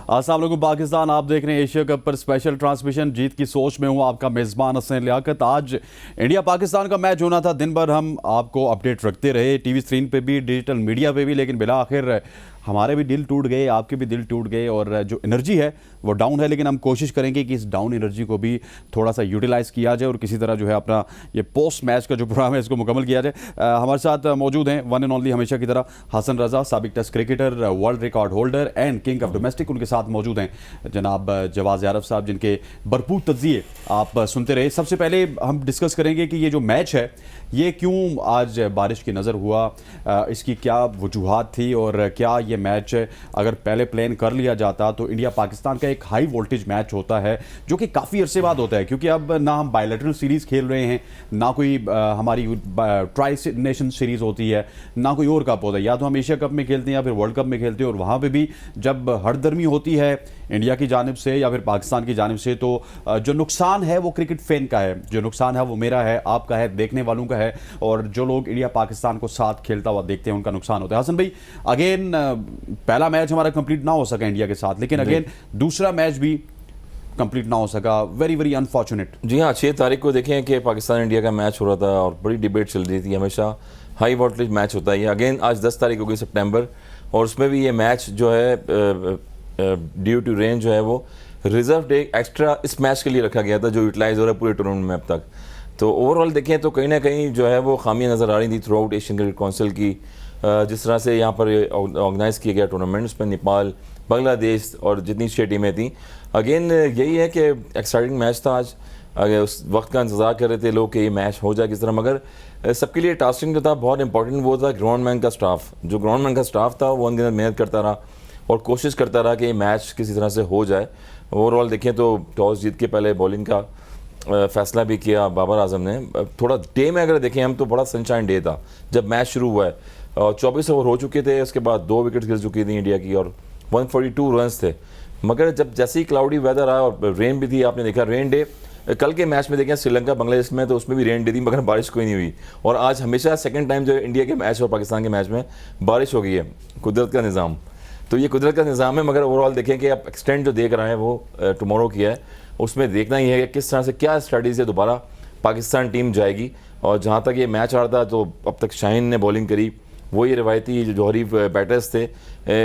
अस्सलाम वालेकुम पाकिस्तान, आप देख रहे हैं एशिया कप पर स्पेशल ट्रांसमिशन। जीत की सोच में हूं आपका मेज़बान हसन लियाकत। आज इंडिया पाकिस्तान का मैच होना था, दिन भर हम आपको अपडेट रखते रहे टीवी स्क्रीन पे भी, डिजिटल मीडिया पे भी, लेकिन बिला आखिर हमारे भी दिल टूट गए, आपके भी दिल टूट गए और जो एनर्जी है वो डाउन है। लेकिन हम कोशिश करेंगे कि इस डाउन एनर्जी को भी थोड़ा सा यूटिलाइज़ किया जाए और किसी तरह जो है अपना ये पोस्ट मैच का जो प्रोग्राम है इसको मुकम्मल किया जाए। हमारे साथ मौजूद हैं वन एंड ओनली हमेशा की तरह हसन रज़ा, साबिक test cricketer, world record holder and king of domestic. उनके साथ मौजूद हैं जनाब जवाद यारफ साहब, जिनके भरपूर तज्जिए आप सुनते रहे। सबसे पहले हम डिस्कस करेंगे कि ये जो मैच है ये क्यों आज बारिश की नज़र हुआ, इसकी क्या वजूहात थी और क्या ये मैच अगर पहले प्लान कर लिया जाता तो इंडिया पाकिस्तान का एक हाई वोल्टेज मैच होता है जो कि काफ़ी अरसे बाद होता है, क्योंकि अब ना हम बायलैटरल सीरीज़ खेल रहे हैं, ना कोई हमारी ट्राई नेशन सीरीज़ होती है, ना कोई और कप होता है। या तो हम एशिया कप में खेलते हैं या फिर वर्ल्ड कप में खेलते हैं, और वहाँ पर भी जब हरदर्मी होती है इंडिया की जानिब से या फिर पाकिस्तान की जानिब से तो जो नुकसान है वो क्रिकेट फैन का है, जो नुकसान है वो मेरा है, आपका है, देखने वालों का है, और जो लोग इंडिया पाकिस्तान को साथ खेलता हुआ देखते हैं उनका नुकसान होता है। हसन भाई, अगेन पहला मैच हमारा कंप्लीट ना हो सका इंडिया के साथ, लेकिन अगेन दूसरा मैच भी कंप्लीट ना हो सका, वेरी वेरी अनफॉर्चुनेट। जी हाँ, 6 तारीख को देखें कि पाकिस्तान इंडिया का मैच हो रहा था और बड़ी डिबेट चल रही थी। हमेशा हाई वोल्टेज मैच होता है ये। अगेन आज 10 तारीख हो गई सितंबर, और उसमें भी ये मैच जो है ड्यू टू रेन जो है वो रिजर्व डे एक्स्ट्रा इस मैच के लिए रखा गया था, जो यूटिलाइज हो रहा है पूरे टूर्नामेंट में अब तक। तो ओवरऑल देखें तो कहीं ना कहीं जो है वो खामियां नज़र आ रही थी through out Asian cricket council की। जिस तरह से यहाँ पर ऑर्गेनाइज़ किया गया टूर्नामेंट, उसमें नेपाल, बांग्लादेश और जितनी 6 टीमें थी। अगेन यही है कि एक्साइटिंग मैच था आज। अगर उस वक्त का इंतज़ार कर रहे थे लोग कि ये मैच हो जाए किस तरह, मगर सबके लिए टास्किंग जो था बहुत इंपॉर्टेंट वो था ग्राउंडमैन का स्टाफ। जो ग्राउंडमैन का स्टाफ था वो अंदर मेहनत करता रहा और कोशिश करता रहा कि ये मैच किसी तरह से हो जाए। ओवरऑल देखें तो टॉस जीत के पहले बॉलिंग का फैसला भी किया बाबर आजम ने। थोड़ा डे में अगर देखें हम तो बड़ा सनशाइन डे था जब मैच शुरू हुआ है। 24 ओवर हो चुके थे, उसके बाद 2 विकेट गिर चुकी थी इंडिया की और 142 रन्स थे। मगर जब जैसे ही क्लाउडी वेदर आया और रेन भी थी, आपने देखा रेन डे कल के मैच में देखें श्रीलंका बांग्लादेश में तो उसमें भी रेन डे थी, मगर बारिश कोई नहीं हुई। और आज हमेशा सेकंड टाइम जो इंडिया के मैच और पाकिस्तान के मैच में बारिश हो गई है। कुदरत का निज़ाम, तो ये कुदरत का निज़ाम है। मगर ओवरऑल देखें कि आप एक्सटेंड जो देख रहे हैं वो टुमारो किया है, उसमें देखना ही है कि किस तरह से क्या स्ट्रैटेजी से दोबारा पाकिस्तान टीम जाएगी। और जहाँ तक ये मैच आ रहा था तो अब तक शाहीन ने बॉलिंग करी, वो ये रिवायती जो जौहरी बैटर्स थे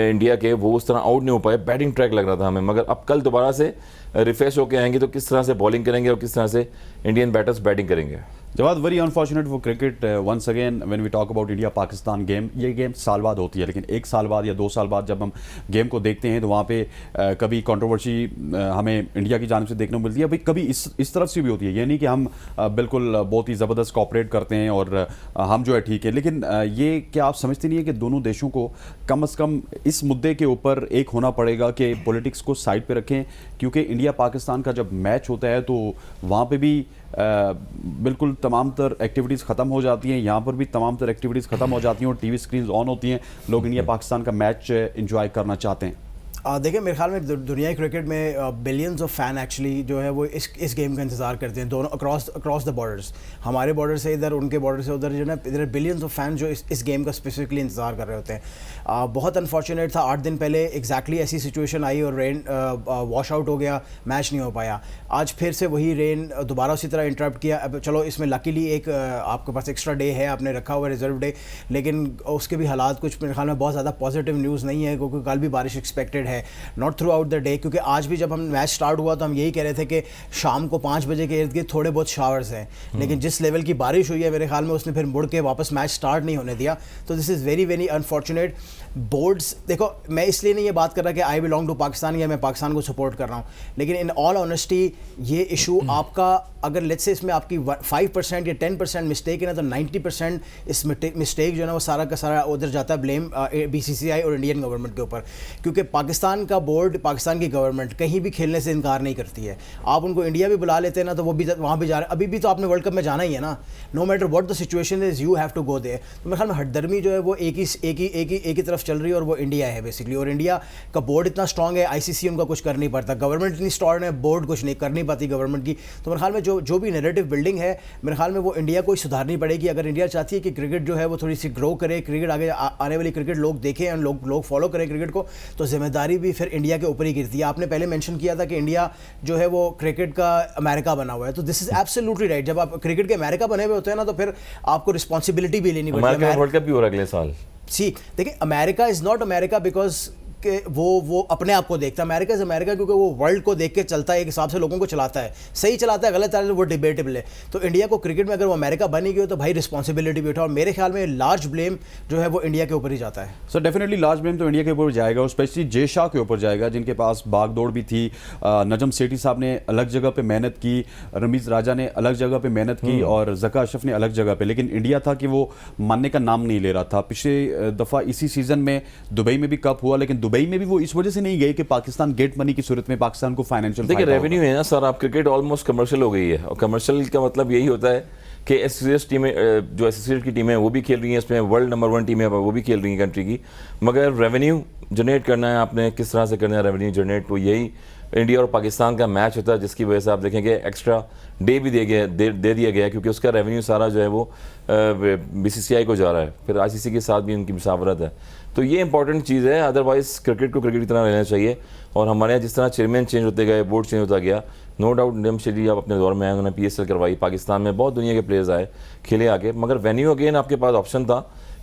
इंडिया के वो उस तरह आउट नहीं हो पाए। बैटिंग ट्रैक लग रहा था हमें, मगर अब कल दोबारा से रिफ्रेश होकर आएंगे तो किस तरह से बॉलिंग करेंगे और किस तरह से इंडियन बैटर्स बैटिंग करेंगे। Jawad, very unfortunate for cricket once again when we talk about India Pakistan game. ये गेम साल बाद होती है, लेकिन 1 साल बाद या 2 साल बाद जब हम गेम को देखते हैं तो वहाँ पे कभी कंट्रोवर्सी हमें इंडिया की जानिब से देखने को मिलती है, भाई कभी इस तरफ से भी होती है। ये नहीं कि हम बिल्कुल बहुत ही ज़बरदस्त कॉपरेट करते हैं और हम जो है ठीक है, लेकिन ये क्या आप समझते नहीं है कि दोनों देशों को कम अज़ कम इस मुद्दे के ऊपर एक होना पड़ेगा कि पॉलिटिक्स को साइड पे रखें, क्योंकि इंडिया पाकिस्तान का जब मैच होता है तो वहाँ पे भी बिल्कुल तमाम तर एक्टिविटीज़ ख़त्म हो जाती हैं, यहाँ पर भी तमाम तर एक्टिविटीज़ ख़त्म हो जाती हैं और टीवी स्क्रीन्स ऑन होती हैं, लोग इंडिया पाकिस्तान का मैच एंजॉय करना चाहते हैं। देखिए, मेरे ख्याल में दुनिया क्रिकेट में बिलियंस ऑफ फ़ैन एक्चुअली जो है वो इस गेम का इंतज़ार करते हैं, दोनों अक्रॉस द बॉर्डर्स। हमारे बॉर्डर से इधर, उनके बॉर्डर से उधर, जो है इधर बिलियंस ऑफ फैन जो इस गेम का स्पेसिफिकली इंतज़ार कर रहे होते हैं। बहुत अनफॉर्चुनेट था, 8 दिन पहले एग्जैक्टली ऐसी सिचुएशन आई और रेन वॉश आउट हो गया, मैच नहीं हो पाया। आज फिर से वही रेन दोबारा उसी तरह इंटरप्ट किया। अब चलो इसमें लकीली एक आपके पास एक्स्ट्रा डे है, आपने रखा हुआ रिजर्व डे, लेकिन उसके भी हालात कुछ मेरे ख्याल में बहुत ज़्यादा पॉजिटिव न्यूज़ नहीं है, क्योंकि कल भी बारिश एक्सपेक्टेड है, not through out the day. क्योंकि आज भी जब हम मैच स्टार्ट हुआ तो हम यही कह रहे थे कि शाम को 5 बजे के इर्द गिर्द थोड़े बहुत शावर्स हैं, लेकिन जिस लेवल की बारिश हुई है मेरे ख्याल में उसने फिर मुड़ के वापस मैच स्टार्ट नहीं होने दिया। तो this is very very unfortunate. Boards, देखो मैं इसलिए नहीं ये बात कर रहा कि आई बिलोंग टू पाकिस्तान या मैं पाकिस्तान को सपोर्ट कर रहा हूँ, लेकिन इन ऑल ऑनेस्टी ये इशू आपका, अगर लेट्स से इसमें आपकी 5% या 10% मिस्टेक है ना, तो 90% इस मिस्टेक जो है ना वो सारा का सारा उधर जाता है ब्लेम BCCI और इंडियन गवर्नमेंट के ऊपर। क्योंकि पाकिस्तान का बोर्ड, पाकिस्तान की गवर्नमेंट कहीं भी खेलने से इनकार नहीं करती है। आप उनको इंडिया भी बुला लेते हैं ना तो वो भी वहाँ भी जा रहे हैं। अभी भी तो आपने वर्ल्ड कप में जाना ही है ना, no matter what the situation is, you have to go there. तो मेरे ख्याल में हटदर्मी जो है वो एक ही तरफ तरफ चल रही है और वो इंडिया है बेसिकली। और इंडिया का बोर्ड इतना स्ट्रांग है, आईसीसी उनका कुछ कर नहीं पाता, गवर्नमेंट इतनी स्ट्रांग है, बोर्ड कुछ नहीं कर नहीं पाती गवर्नमेंट की। तो मेरे ख्याल में जो भी नैरेटिव बिल्डिंग है, मेरे ख्याल में वो इंडिया को ही सुधारनी पड़ेगी। अगर इंडिया चाहती है कि क्रिकेट जो है वो थोड़ी सी ग्रो करे, क्रिकेट आगे आने वाली क्रिकेट लोग देखें और लोग फॉलो करें क्रिकेट को, तो जिम्मेदारी भी फिर इंडिया के ऊपर ही गिरती है। आपने पहले मेंशन किया था कि इंडिया जो है वो क्रिकेट का अमेरिका बना हुआ है, तो दिस इज एब्सोल्युटली राइट। जब आप क्रिकेट के अमेरिका बने हुए होते हैं ना, तो फिर आपको रिस्पॉन्सिबिलिटी भी लेनी पड़ती है। वर्ल्ड कप भी हो रहा है अगले साल। सी देखिए, America is not America because कि वो अपने आप को देखता है। अमेरिका इज अमेरिका क्योंकि वो वर्ल्ड को देख के चलता है, एक हिसाब से लोगों को चलाता है। सही चलाता है, गलत चलाता है, वो डिबेटेबल है। तो इंडिया को क्रिकेट में अगर वो अमेरिका बनी गई हो तो भाई रिस्पॉन्सिबिलिटी भी उठा, और मेरे ख्याल में लार्ज ब्लेम जो है वो इंडिया के ऊपर ही जाता है। सर डेफिनेटली लार्ज ब्लेम तो इंडिया के ऊपर जाएगा, और स्पेशली जय शाह के ऊपर जाएगा, जिनके पास भागदौड़ भी थी। नजम सेठी साहब ने अलग जगह पे मेहनत की, रमीज राजा ने अलग जगह पे मेहनत की, और जका अशरफ ने अलग जगह पे, लेकिन इंडिया था कि वो मानने का नाम नहीं ले रहा था। पिछले दफ़ा इसी सीजन में दुबई में भी कप हुआ, लेकिन दुबई में भी वो इस वजह से नहीं गए कि पाकिस्तान गेट मनी की सूरत में पाकिस्तान को फाइनेंशियल देखिए रेवेन्यू है ना सर, आप क्रिकेट ऑलमोस्ट कमर्शियल हो गई है, और कमर्शियल का मतलब यही होता है कि एसोसिएट टीमें, जो एसोसिएट की टीमें वो भी खेल रही हैं, इसमें वर्ल्ड नंबर 1 टीमें वो भी खेल रही हैं कंट्री की, मगर रेवेन्यू जनरेट करना है आपने, किस तरह से करना है रेवेन्यू जनरेट, तो यही इंडिया और पाकिस्तान का मैच होता है, जिसकी वजह से आप देखेंगे एक्स्ट्रा डे भी दे दिया गया है, क्योंकि उसका रेवेन्यू सारा जो है वो बीसीसीआई को जा रहा है, फिर आईसीसी के साथ भी उनकी मुशावरत है। तो ये इंपॉर्टेंट चीज़ है, अदरवाइज क्रिकेट को क्रिकेट की तरह रहना चाहिए। और हमारे यहाँ जिस तरह चेयरमैन चेंज होते गए, बोर्ड चेंज होता गया, नो डाउट नजम शेठी आप अपने दौर में आए, उन्होंने PSL करवाई, पाकिस्तान में बहुत दुनिया के प्लेयर्स आए, खेले आके, मगर वेन्यू अगेन आपके पास ऑप्शन था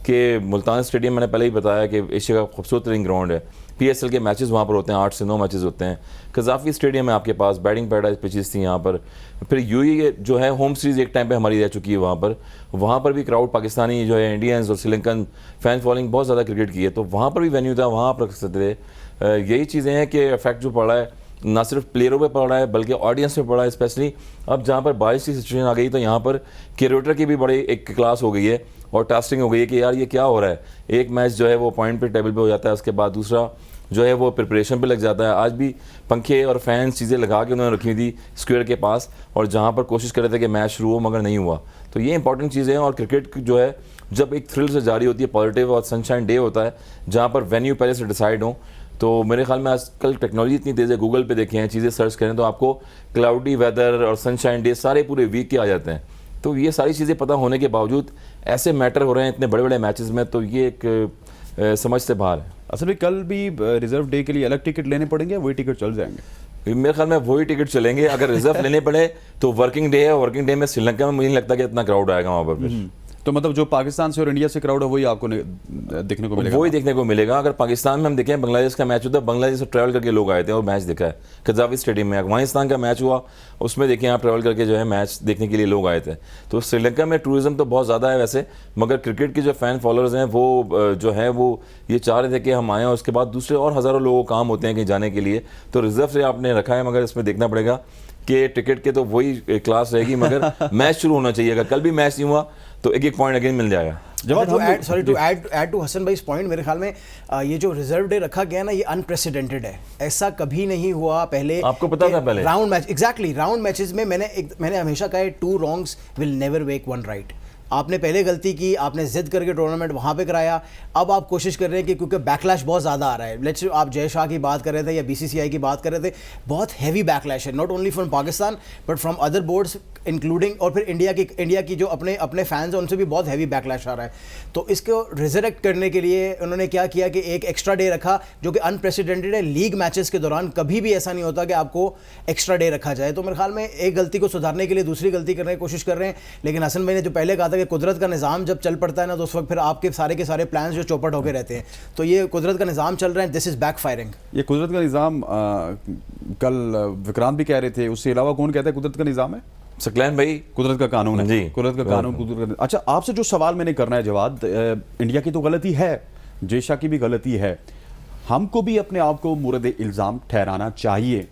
कि मुल्तान स्टेडियम, मैंने पहले ही बताया कि एशिया का खूबसूरत रिंग ग्राउंड है, PSL के मैचेस वहाँ पर होते हैं, 8 से 9 मैचेस होते हैं। कजाफी स्टेडियम है आपके पास, बैटिंग पैराडाइज पिचेस थी यहाँ पर। फिर यूएई जो है होम सीरीज़ एक टाइम पे हमारी रह चुकी है वहाँ पर भी क्राउड पाकिस्तानी जो है, इंडियंस और श्रीलंकन फैन फॉलोइंग बहुत ज़्यादा क्रिकेट की है, तो वहाँ पर भी वेन्यू था, वहाँ आप रख सकते थे। यही चीज़ें हैं कि इफेक्ट जो पड़ा है ना सिर्फ प्लेयरों पे पड़ रहा है बल्कि ऑडियंस पे पड़ रहा है। स्पेशली अब जहाँ पर बारिश की सिचुएशन आ गई, तो यहाँ पर क्यूरेटर की भी बड़ी एक क्लास हो गई है और टेस्टिंग हो गई है कि यार ये क्या हो रहा है। एक मैच जो है वो पॉइंट पे टेबल पे हो जाता है, उसके बाद दूसरा जो है वो प्रिपरेशन पे लग जाता है। आज भी पंखे और फैन चीज़ें लगा के उन्होंने रखी थी स्क्वायर के पास, और जहाँ पर कोशिश कर रहे थे कि मैच शुरू हो मगर नहीं हुआ। तो ये इंपॉर्टेंट चीज़ें हैं, और क्रिकेट जो है जब एक थ्रिल से जारी होती है, पॉजिटिव और सनशाइन डे होता है जहाँ पर वेन्यू पहले से डिसाइड हो, तो मेरे ख्याल में आजकल टेक्नोलॉजी इतनी तेज़ है, गूगल पे देखें, चीज़ें सर्च करें तो आपको क्लाउडी वेदर और सनशाइन डे सारे पूरे वीक के आ जाते हैं। तो ये सारी चीज़ें पता होने के बावजूद ऐसे मैटर हो रहे हैं इतने बड़े बड़े मैचेस में, तो ये एक समझ से बाहर है। असल में कल भी रिजर्व डे के लिए अलग टिकट लेने पड़ेंगे, वही टिकट चल जाएंगे? मेरे ख्याल में वही टिकट चलेंगे। अगर रिजर्व लेने पड़े तो वर्किंग डे है, वर्किंग डे में श्रीलंका में मुझे नहीं लगता कि इतना क्राउड आएगा वहाँ पर फिर। तो मतलब जो पाकिस्तान से और इंडिया से क्राउड है वही आपको देखने को मिलेगा? वही देखने को मिलेगा। अगर पाकिस्तान में हम देखें, बांग्लादेश का मैच होता है, बांग्लादेश से ट्रैवल करके लोग आए थे और मैच देखा है कजाफी स्टेडियम में। अफगानिस्तान का मैच हुआ, उसमें देखें आप ट्रैवल करके जो है मैच देखने के लिए लोग आए थे। तो श्रीलंका में टूरिज्म तो बहुत ज़्यादा है वैसे, मगर क्रिकेट के जो फ़ैन फॉलोअर्स हैं वो जो है वो ये चाह रहे थे कि हम आएँ, और उसके बाद दूसरे और हज़ारों लोगों को काम होते हैं कहीं जाने के लिए, तो रिजर्व से आपने रखा है। मगर इसमें देखना पड़ेगा कि टिकट के तो वही क्लास रहेगी, मगर मैच शुरू होना चाहिए। अगर कल भी मैच नहीं हुआ तो एक पॉइंट अगेन मिल जाएगा। टू ऐड टू हसन भाई पॉइंट, मेरे ख्याल में ये जो रिजर्व डे रखा गया ना, ये अनप्रेसिडेंटेड है, ऐसा कभी नहीं हुआ पहले। आपको पता था पहले? Round match, exactly round matches में मैंने हमेशा कहा है 2 wrongs will never make 1 right। आपने पहले गलती की, आपने जिद करके टूर्नामेंट वहाँ पे कराया, अब आप कोशिश कर रहे हैं कि क्योंकि बैकलैश बहुत ज़्यादा आ रहा है। लेट्स आप जय शाह की बात कर रहे थे या BCCI की बात कर रहे थे, बहुत हैवी बैकलैश है, not only from Pakistan but from other boards including, और फिर इंडिया की जो अपने फैंस हैं उनसे भी बहुत हैवी बैकलैश आ रहा है। तो इसको रिजरेक्ट करने के लिए उन्होंने क्या किया कि एक एक्स्ट्रा डे रखा, जो कि अनप्रेसिडेंटेड है। लीग मैचेस के दौरान कभी भी ऐसा नहीं होता कि आपको एक्स्ट्रा डे रखा जाए। तो मेरे ख्याल में एक गलती को सुधारने के लिए दूसरी गलती करने की कोशिश कर रहे हैं। लेकिन हसन भाई ने जो पहले कहा था कि कुदरत का निज़ाम जब चल पड़ता है ना, तो उस वक्त फिर आपके सारे के सारे प्लान्स जो चौपट होकर रहते हैं। तो ये कुदरत का निज़ाम चल रहा है, दिस इज बैकफायरिंग। ये कुदरत का निज़ाम कल विक्रांत भी कह रहे थे, उससे अलावा कौन कहता है कुदरत का निज़ाम है? सकलैन भाई, कुदरत का कानून है जी, कुदरत का कानून, कुदरत का। अच्छा, आपसे जो सवाल मैंने करना है जवाब, इंडिया की तो गलती है, जय शाह की भी गलती है, हमको भी अपने आप को मुरद इल्ज़ाम ठहराना चाहिए।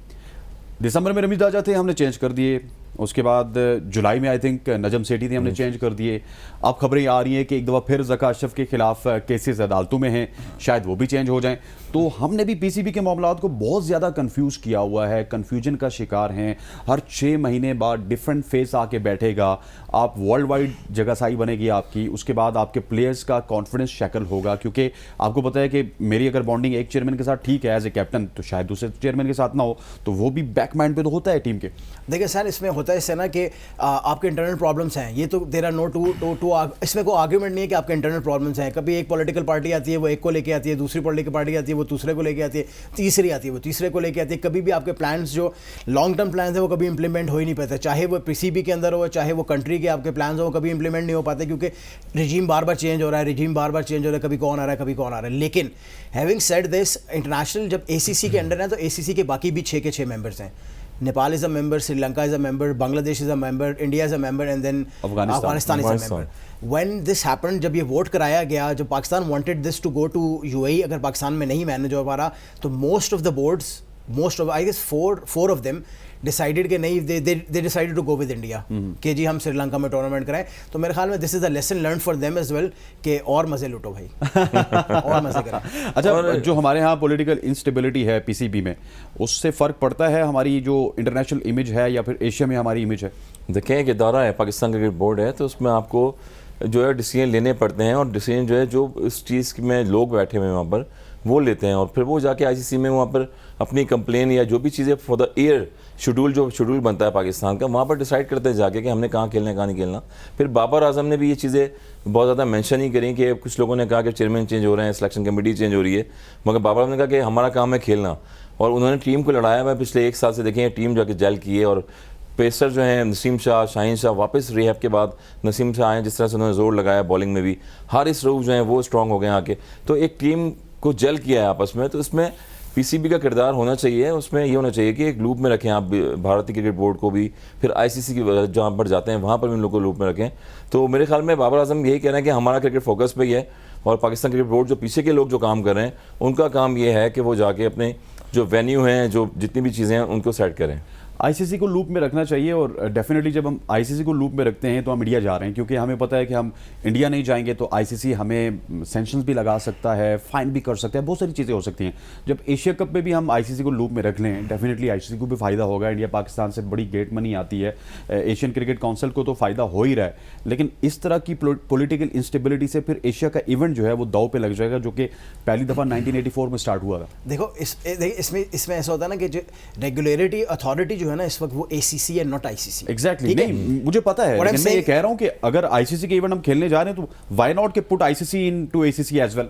दिसंबर में रमीज राजा थे, हमने चेंज कर दिए, उसके बाद जुलाई में आई थिंक नजम सेठी थी, हमने चेंज कर दिए। अब खबरें आ रही हैं कि एक दफ़ा फिर ज़का अशरफ के खिलाफ केसेस अदालतों में हैं, शायद वो भी चेंज हो जाएं। तो हमने भी पीसीबी के मामलात को बहुत ज़्यादा कंफ्यूज किया हुआ है, कन्फ्यूजन का शिकार हैं। हर 6 महीने बाद डिफरेंट फेस आके बैठेगा, आप वर्ल्ड वाइड जगहसाई बनेगी आपकी, उसके बाद आपके प्लेयर्स का कॉन्फिडेंस शैकल होगा। क्योंकि आपको पता है कि मेरी अगर बॉन्डिंग एक चेयरमैन के साथ ठीक है एज ए कैप्टन, तो शायद दूसरे चेयरमैन के साथ ना हो, तो वो भी बैक माइंड पे तो होता है टीम के। देखिए सर, इसमें होता है इससे ना कि आपके इंटरनल प्रॉब्लम्स हैं, ये तो देयर आर नो टू इसमें कोई आर्ग्यूमेंट नहीं है कि आपके इंटरनल प्रॉब्लम्स हैं। कभी एक पॉलिटिकल पार्टी आती है वो एक को लेके आती है, दूसरी पॉलिटिकल पार्टी आती है वो दूसरे को लेके आती है, तीसरी आती है वो तीसरे को लेके आती है। कभी भी आपके प्लान्स जो लॉन्ग टर्म प्लान्स है वो कभी इंप्लीमेंट हो ही नहीं पाते, चाहे वो पीसीबी के अंदर हो, चाहे वो कंट्री के आपके प्लान्स हो, कभी इंप्लीमेंट नहीं हो पाते, क्योंकि रिजीम बार बार चेंज हो रहा है, रिजीम बार बार चेंज हो रहा है, कभी कौन आ रहा है, कभी कौन आ रहा है। लेकिन हैविंग सेड दिस, इंटरनेशनल जब एसीसी के अंडर है तो एसीसी के बाकी भी 6 के 6 मेंबर्स हैं। Nepal is a member, Sri Lanka is a member, Bangladesh is a member, India is a member and then Afghanistan is a member. When this happened, जब ये वोट कराया गया, जब Pakistan wanted this to go to UAE, अगर पाकिस्तान में नहीं मैनेज हो पा रहा, तो most of the boards, most of I guess four of them decided कि नहीं, they decided to go with India कि जी हम श्रीलंका में टूर्नामेंट कराएं। तो मेरे ख्याल में this is a lesson learn for them as well कि और मजे लूटो भाई और मजे करें। अच्छा, जो हमारे यहाँ पॉलिटिकल इंस्टेबिलिटी है पीसीबी में, उससे फ़र्क पड़ता है हमारी जो इंटरनेशनल इमेज है या फिर एशिया में हमारी इमेज है? देखें एक इदारा है, पाकिस्तान क्रिकेट बोर्ड है, तो उसमें आपको जो है डिसीजन लेने पड़ते हैं, और डिसीजन जो है जो इस चीज़ में लोग बैठे हुए हैं वहाँ पर वो लेते हैं, और फिर वो जाके आईसीसी में वहाँ पर अपनी कंप्लेन या जो भी चीज़ें फॉर द ईयर जो शेड्यूल बनता है पाकिस्तान का, वहाँ पर डिसाइड करते हैं जाके कि हमने कहाँ खेलना है कहाँ नहीं खेलना। फिर बाबर आजम ने भी ये चीज़ें बहुत ज़्यादा मेंशन ही करी कि कुछ लोगों ने कहा कि चेयरमैन चेंज हो रहे हैं, सिलेक्शन कमेटी चेंज हो रही है, मगर बाबर आजम ने कहा कि हमारा काम है खेलना, और उन्होंने टीम को लड़ाया हुआ पिछले 1 साल से। देखें टीम जाके जेल की है, और पेसर जो हैं नसीम शाह, शाहीन शाह वापस रिहैब के बाद नसीम शाह आए, जिस तरह से उन्होंने जोर लगाया बॉलिंग में भी, हारिस रऊफ जो हैं वो स्ट्रॉन्ग हो गए आके, तो एक टीम को जेल किया है आपस में। तो इसमें पीसीबी का किरदार होना चाहिए, उसमें ये होना चाहिए कि एक लूप में रखें आप भारतीय क्रिकेट बोर्ड को भी, फिर आईसीसी की जहाँ पर जाते हैं वहाँ पर भी उन लोगों को लूप में रखें। तो मेरे ख्याल में बाबर आजम यही कह रहे हैं कि हमारा क्रिकेट फोकस पे ही है, और पाकिस्तान क्रिकेट बोर्ड जो पीछे के लोग जो काम कर रहे हैं उनका काम ये है कि वो जाके अपने जो वेन्यू हैं, जो जितनी भी चीज़ें हैं उनको सेट करें। आईसीसी को लूप में रखना चाहिए, और डेफिनेटली जब हम आईसीसी को लूप में रखते हैं तो हम इंडिया जा रहे हैं, क्योंकि हमें पता है कि हम इंडिया नहीं जाएंगे तो आईसीसी हमें सैंक्शंस भी लगा सकता है, फाइन भी कर सकता है, बहुत सारी चीज़ें हो सकती हैं। जब एशिया कप में भी हम आईसीसी को लूप में रख लें, डेफिनेटली आईसीसी को भी फ़ायदा होगा। इंडिया पाकिस्तान से बड़ी गेट मनी आती है, एशियन क्रिकेट काउंसिल को तो फ़ायदा हो ही रहा है, लेकिन इस तरह की पॉलिटिकल इंस्टेबिलिटी से फिर एशिया का इवेंट जो है वो दाव पे लग जाएगा, जो कि पहली दफ़ा 1984 में स्टार्ट हुआ था। देखो इसमें ऐसा होता है ना कि जो रेगुलेटरी अथॉरिटी जो है ना इस वक्त वो एसीसी है, नॉट आईसीसी। एग्जैक्टली, नहीं मुझे पता है, लेकिन मैं ये कह रहा हूं कि अगर आईसीसी के इवेंट हम खेलने जा रहे हैं तो व्हाई नॉट के put ICC into ACC as well.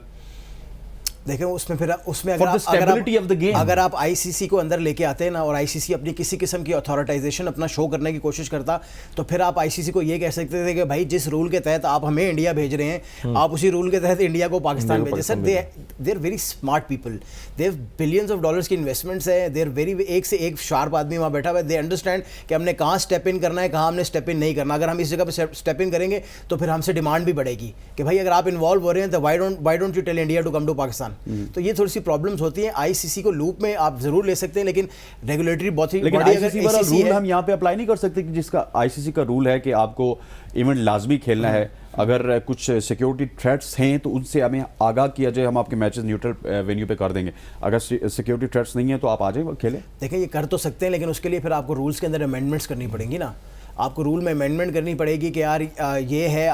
देखें उसमें अगर आप आईसीसी को अंदर लेके आते हैं ना, और आईसीसी अपनी किसी किस्म की अथॉरिटाइजेशन अपना शो करने की कोशिश करता, तो फिर आप आईसीसी को ये कह सकते थे कि भाई जिस रूल के तहत आप हमें इंडिया भेज रहे हैं, आप उसी रूल के तहत इंडिया को पाकिस्तान भेजें। Sir they are very smart people, they have billions of dollars की इन्वेस्टमेंट्स है, दे आर वेरी, एक से एक शार्प आदमी वहाँ बैठा हुआ है, दे अंडरस्टैंड कि हमने कहाँ स्टेप इन करना है, कहाँ हमने स्टेप इन नहीं करना। अगर हम इस जगह पर स्टेप इन करेंगे तो फिर हमसे डिमांड भी बढ़ेगी कि भाई अगर आप इन्वॉल्व हो रहे हैं तो why don't you tell India to come to Pakistan. तो ये थोड़ी सी प्रॉब्लम्स होती हैं। आईसीसी को लूप में आप जरूर ले सकते हैं, लेकिन रेगुलेटरी बॉडी अगर रूल हम यहाँ पे अप्लाई नहीं कर सकते कि जिसका आईसीसी का रूल है कि आपको इवेंट लाजमी खेलना है, अगर कुछ सिक्योरिटी थ्रेट्स हैं तो उनसे हमें आगाह किया जाए, हम आपके मैचेस न्यूट्रल वेन्यू पे कर देंगे। अगर सिक्योरिटी थ्रेट्स नहीं है तो आप आ जाए खेलें। देखिए ये कर तो सकते हैं, लेकिन उसके लिए फिर आपको रूल्स के अंदर अमेंडमेंट्स करनी पड़ेंगी ना, आपको रूल में अमेंडमेंट करनी पड़ेगी कि यार ये है,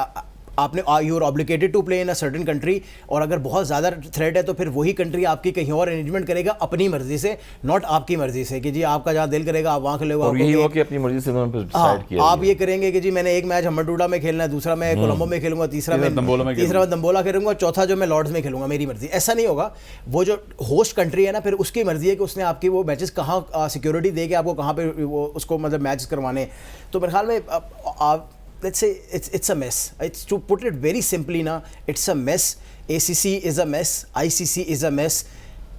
आपने you are obligated to play in a certain country, और अगर बहुत ज़्यादा थ्रेट है तो फिर वही कंट्री आपकी कहीं और अरेंजमेंट करेगा अपनी मर्जी से, नॉट आपकी मर्जी से कि जी आपका जहाँ दिल करेगा आप वहाँ खेलोगे। और यही हुआ कि अपनी मर्जी से उन्होंने डिसाइड किया। आप ये करेंगे कि जी मैंने एक मैच हम्बरटूटा में खेलना है, दूसरा मैं कोलंबो में खेलूंगा, तीसरा मैं दम्बोला खेलूंगा, चौथा जो मैं लॉर्ड्स में खेलूंगा, मेरी मर्जी। ऐसा नहीं होगा। वो जो होस्ट कंट्री है ना, फिर उसकी मर्जी है कि उसने आपकी वो मैचेस कहाँ सिक्योरिटी दे के आपको कहाँ पे वो उसको मतलब मैच करवाने। तो मेरे ख्याल में let's say it's a mess. It's to put it very simply now, it's a mess. ACC is a mess, ICC is a mess,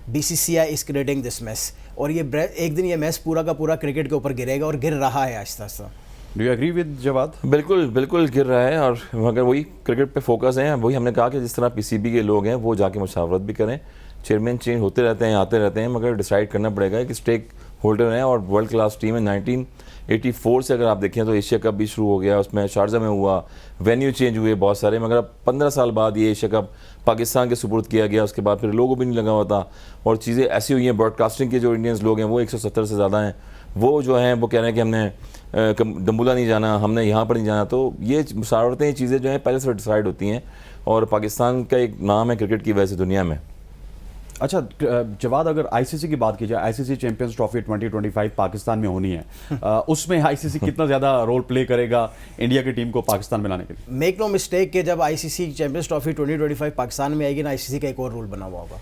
BCCI is creating this mess. और ये एक दिन ये मैस पूरा का पूरा क्रिकेट के ऊपर गिरेगा, और गिर रहा है आहिस्ता आहिस्ता। Do you agree with Jawad? बिल्कुल बिल्कुल गिर रहा है, और अगर वही क्रिकेट पे फोकस है, वही हमने कहा कि जिस तरह पीसीबी के लोग हैं वो जाके मशावरत भी करें, चेयरमैन चेंज होते रहते हैं, आते रहते हैं, मगर डिसाइड करना पड़ेगा कि स्टेक होल्डर हैं और वर्ल्ड क्लास टीम है। 1984 से अगर आप देखें तो एशिया कप भी शुरू हो गया, उसमें शारजा में हुआ, वेन्यू चेंज हुए बहुत सारे, मगर अब 15 साल बाद ये एशिया कप पाकिस्तान के सुपुर्द किया गया। उसके बाद फिर लोगों भी नहीं लगा हुआ था और चीज़ें ऐसी हुई हैं। ब्रॉडकास्टिंग के जो इंडियंस लोग हैं वो 170 से ज़्यादा हैं, वो जो हैं वो कह रहे हैं कि हमने दम्बुला नहीं जाना, हमने यहाँ पर नहीं जाना। तो ये मुशावरतें, ये चीज़ें जो हैं पहले से डिसाइड होती हैं और पाकिस्तान का एक नाम है क्रिकेट की वजह से दुनिया में। अच्छा जवाद, अगर आईसीसी की बात की जाए, आईसीसी चैंपियंस ट्रॉफी 2025 पाकिस्तान में होनी है, उसमें आईसीसी कितना ज़्यादा रोल प्ले करेगा इंडिया की टीम को पाकिस्तान में लाने के लिए? मेक नो मिस्टेक कि जब आईसीसी चैंपियंस ट्रॉफी 2025 पाकिस्तान में आएगी ना, आईसीसी का एक और रूल बना हुआ होगा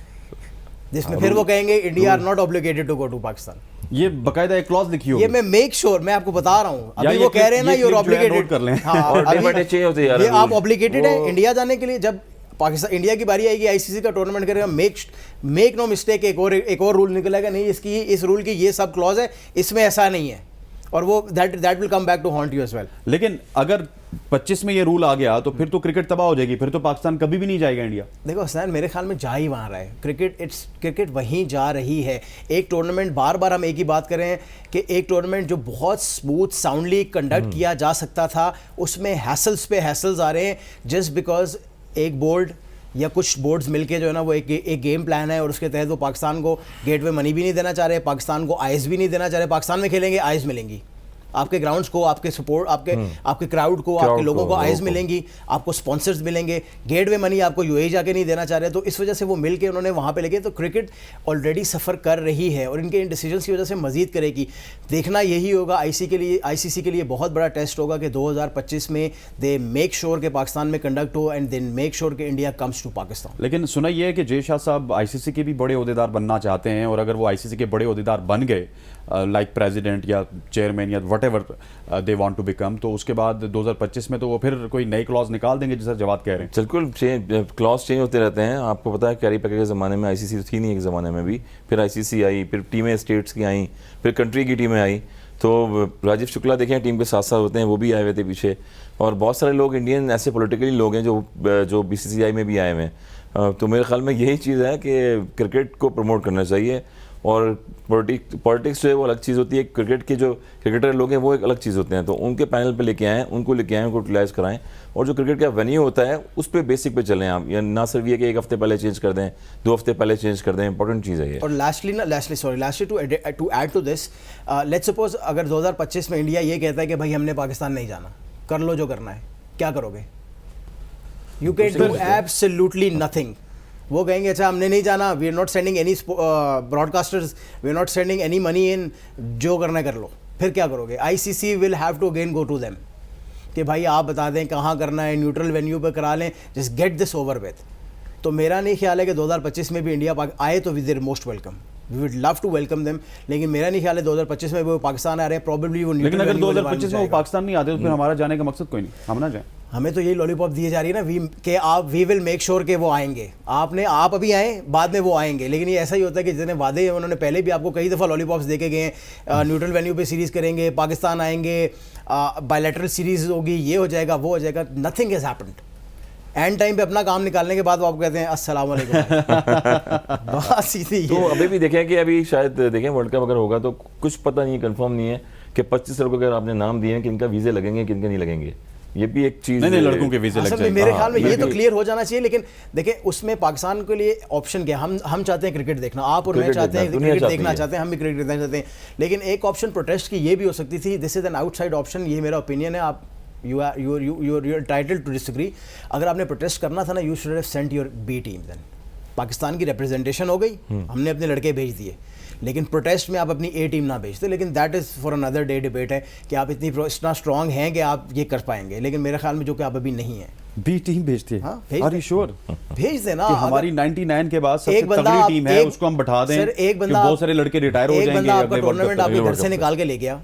जिसमें फिर वो कहेंगे India are not obligated to go to Pakistan. ये बकायदा एक क्लॉज लिखी होगी। ये मैं मेक श्योर मैं आपको बता रहा हूँ, अभी ये वो कह रहे हैं ना ये यू आर clip जो है ऑब्लिगेटेड note कर लें। और डे चेंज होते हैं यार, ये आप रूल। ऑब्लिगेटेड है इंडिया जाने के लिए। जब पाकिस्तान इंडिया की बारी आएगी आईसीसी का टूर्नामेंट करेगा, मेक नो मिस्टेक, एक और रूल निकलेगा, नहीं इसकी इस रूल की ये सब क्लॉज है, इसमें ऐसा नहीं है, और वो that will come back to haunt you as well. लेकिन अगर 25 में ये रूल आ गया तो फिर तो क्रिकेट तबाह हो जाएगी, फिर तो पाकिस्तान कभी भी नहीं जाएगा इंडिया। देखो हसनैन, मेरे ख्याल में जा ही वहाँ रहा है क्रिकेट वहीं जा रही है। एक टूर्नामेंट, बार बार हम एक ही बात कर रहे हैं कि एक टूर्नामेंट जो बहुत स्मूथ साउंडली कंडक्ट किया जा सकता था, उसमें हैसल्स पे हैसल्स आ रहे हैं जस्ट बिकॉज एक बोर्ड या कुछ बोर्ड्स मिलके जो है ना वो एक गेम प्लान है और उसके तहत वो पाकिस्तान को गेटवे मनी भी नहीं देना चाह रहे, पाकिस्तान को आइस भी नहीं देना चाह रहे। पाकिस्तान में खेलेंगे आइस मिलेंगी, आपके ग्राउंड्स को, आपके सपोर्ट, आपके क्राउड को, आपके लोगों को आइज मिलेंगी, आपको स्पॉन्सर्स मिलेंगे, गेटवे मनी आपको यूएई जाके नहीं देना चाह रहे। तो इस वजह से वो मिलके उन्होंने वहाँ पे लगे। तो क्रिकेट ऑलरेडी सफ़र कर रही है और इनके इन डिसीजंस की वजह से मजीद करेगी। देखना यही होगा आईसीसी के लिए बहुत बड़ा टेस्ट होगा कि 2025 में दे मेक श्योर के पाकिस्तान में कंडक्ट हो एंड देन मेक श्योर कि इंडिया कम्स टू पाकिस्तान। लेकिन सुना ये है कि जय शाह साहब आईसीसी के भी बड़े ओहदेदार बनना चाहते हैं, और अगर वो आईसीसी के बड़े ओहदेदार बन गए लाइक प्रेसिडेंट या चेयरमैन या whatever they want to become, तो उसके बाद 2025 में तो वो फिर कोई नई क्लॉज निकाल देंगे जैसा जवाद कह रहे हैं। बिल्कुल क्लॉज चेंज होते रहते हैं। आपको पता है कैरी पैकेज के ज़माने में आईसीसी तो थी नहीं, एक ज़माने में भी, फिर आईसीसी आई, फिर टीमें स्टेट्स की आई, फिर कंट्री की टीमें आई। तो राजीव शुक्ला देखें टीम के साथ साथ होते हैं, वो भी आए हुए थे पीछे, और बहुत सारे लोग इंडियन ऐसे पॉलिटिकली लोग हैं जो बीसीसीआई में भी आए हुए हैं। तो मेरे ख्याल में यही चीज़ है कि क्रिकेट को प्रमोट करना चाहिए, और पॉलिटिक्स जो है वो अलग चीज़ होती है, क्रिकेट के जो क्रिकेटर लोग हैं वो एक अलग चीज़ होते हैं। तो उनके पैनल पे लेके आएँ, उनको यूटिलाइज़ कराएं, और जो क्रिकेट का वेन्यू होता है उस पर बेसिक पे चलें आप, या ना सिर्फ ये कि एक हफ्ते पहले चेंज कर दें, 2 हफ्ते पहले चेंज कर दें। इंपॉर्टेंट चीज़ है ये। और lastly to add to this, let's suppose अगर 2025 में इंडिया ये कहता है कि भाई हमने पाकिस्तान नहीं जाना, कर लो जो करना है, क्या करोगे? You can do absolutely nothing. वो कहेंगे अच्छा हमने नहीं जाना, we are not sending any broadcasters, we are not sending any money in, जो करना है कर लो। फिर क्या करोगे? ICC will have to again go to them कि भाई आप बता दें कहाँ करना है, न्यूट्रल वेन्यू पे करा लें, just get this over with. तो मेरा नहीं ख्याल है कि 2025 में भी इंडिया आए तो we there most welcome, we would love to welcome them, लेकिन मेरा नहीं ख्याल है 2025 में वो पाकिस्तान आ रहे हैं, प्रॉब्लली वो। लेकिन अगर 2025 में वो पाकिस्तान नहीं आते तो फिर हमारा जाने का मकसद कोई नहीं, हम ना जाएं। हमें तो यही लॉलीपॉप दिए जा रही है ना वी विल मेक श्योर कि वो आएंगे। आप अभी आए, बाद में वो आएंगे, लेकिन ये ऐसा ही होता है कि जितने वादे उन्होंने पहले भी आपको कई दफ़ा लॉलीपॉप्स देके गए हैं, न्यूट्रल वेन्यू पे सीरीज़ करेंगे, पाकिस्तान आएंगे, बायलैटरल सीरीज़ होगी, ये हो जाएगा, वो हो जाएगा, nothing has happened. And time पे अपना काम निकालने के बाद वो आपको कहते हैं अस्सलाम वालेकुम। बात सीधी। तो अभी भी देखें कि अभी शायद देखें वर्ल्ड कप अगर होगा तो कुछ पता नहीं, कंफर्म नहीं है कि 25 लोगों को अगर आपने नाम दिए हैं कि इनका वीज़े लगेंगे कि इनके नहीं लगेंगे, ये भी एक चीज़ नहीं, लड़कों के वीज़े लग जाएंगे। मेरे ख्याल में ये तो क्लियर हो जाना चाहिए। लेकिन देखें उसमें पाकिस्तान के लिए ऑप्शन क्या, हम चाहते हैं क्रिकेट देखना, आप और मैं चाहते हैं क्रिकेट देखना चाहते हैं, हम भी क्रिकेट देखना चाहते हैं, लेकिन एक ऑप्शन प्रोटेस्ट की ये भी हो सकती थी। This is an outside option, ये मेरा ओपिनियन है। आप you are entitled to disagree. अगर आपने प्रोटेस्ट करना था ना, you should have sent your B team. Then Pakistan की रिप्रेजेंटेशन हो गई, हमने अपने लड़के भेज दिए, लेकिन प्रोटेस्ट में आप अपनी ए टीम ना भेजते। लेकिन that is for another day debate है कि आप इतना स्ट्रांग हैं कि आप ये कर पाएंगे, लेकिन मेरे ख्याल में जो कि आप अभी नहीं हैं। बी टीम भेजती है? Are you sure? भेज देना। हमारी 99 के बाद सबसे तगड़ी टीम है, उसको हम बैठा दें। सर एक बंदा, बहुत सारे लड़के रिटायर हो जाएंगे, आपका टूर्नामेंट आपके घर से निकाल के ले गया।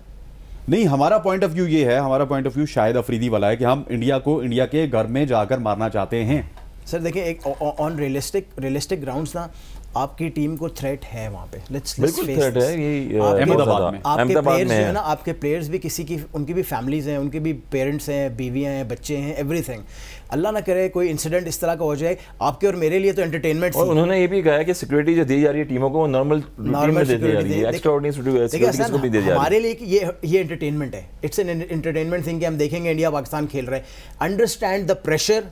नहीं, हमारा पॉइंट ऑफ व्यू ये है, हमारा पॉइंट ऑफ व्यू शायद अफरीदी वाला है कि हम इंडिया को इंडिया के घर में जाकर मारना चाहते हैं। सर देखिए, एक ऑन रियलिस्टिक ग्राउंड्स ना आपकी टीम को थ्रेट है वहाँ पे। लेट्स बिल्कुल थ्रेट है, यही अहमदाबाद में। आपके अहमदाबाद प्लेयर्स में जो है है ना, आपके प्लेयर्स भी किसी की, उनकी भी फैमिलीज हैं, उनके भी पेरेंट्स हैं, बीवियाँ हैं, बच्चे हैं, एवरीथिंग। अल्लाह ना करे कोई इंसिडेंट इस तरह का हो जाए, आपके और मेरे लिए तो एंटरटेनमेंट और उन्होंने ये भी कहा है कि सिक्योरिटी जो दी जा रही है टीमों को, वो नॉर्मल रूटीन में दी जा रही है, एक्स्ट्राऑर्डिनरी सिक्योरिटी किसको भी दी जा रही है। हमारे लिए कि ये एंटरटेनमेंट है, इट्स एन एंटरटेनमेंट थिंग कि हम देखेंगे इंडिया पाकिस्तान खेल रहे हैं। अंडरस्टैंड द प्रेशर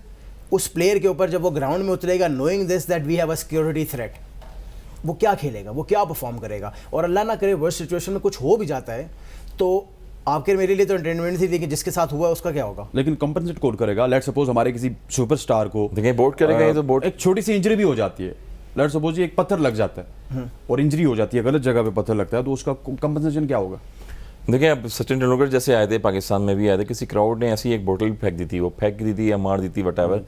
उस प्लेयर के ऊपर जब वो ग्राउंड में उतरेगा, knowing this that we have a security threat, वो क्या खेलेगा, वो क्या परफॉर्म करेगा। और अल्लाह ना करे वर्स्ट सिचुएशन में कुछ हो भी जाता है तो आपके मेरे लिए तो एंटरटेनमेंट थी, लेकिन जिसके साथ हुआ उसका क्या होगा। लेकिन कंपनसेट कौन करेगा? लेट सपोज हमारे किसी सुपरस्टार को देखिए बोट करेगा, ये तो बोट एक छोटी सी इंजरी भी हो जाती है, लेट सपोज एक पत्थर लग जाता है और इंजरी हो जाती है, गलत जगह पे पत्थर लगता है, तो उसका कंपनसेशन क्या होगा? देखिए अब सचिन तेंदुलकर जैसे आए थे, पाकिस्तान में भी आए थे, किसी क्राउड ने ऐसी एक बोतल भी फेंक दी थी, वो फेंक दी थी या मार दी थी वटएवर,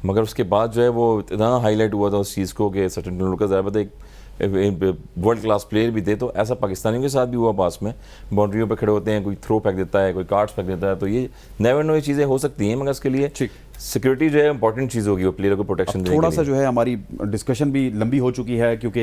मगर उसके बाद जो है वो इतना हाईलाइट हुआ था उस चीज़ को कि सचिन तेंदुलकर ज़रा पता एक वर्ल्ड क्लास प्लेयर भी थे। तो ऐसा पाकिस्तानियों के साथ भी हुआ, पास में बाउंड्रियों पे खड़े होते हैं, कोई थ्रो फेंक देता है, कोई कार्ड्स फेंक देता है, तो ये नेवर नो, ये चीज़ें हो सकती हैं, मगर इसके लिए सिक्योरिटी जो है इंपॉर्टेंट चीज़ होगी, वो प्लेयर को प्रोटेक्शन देने थोड़ा के सा लिए। जो है हमारी डिस्कशन भी लंबी हो चुकी है, क्योंकि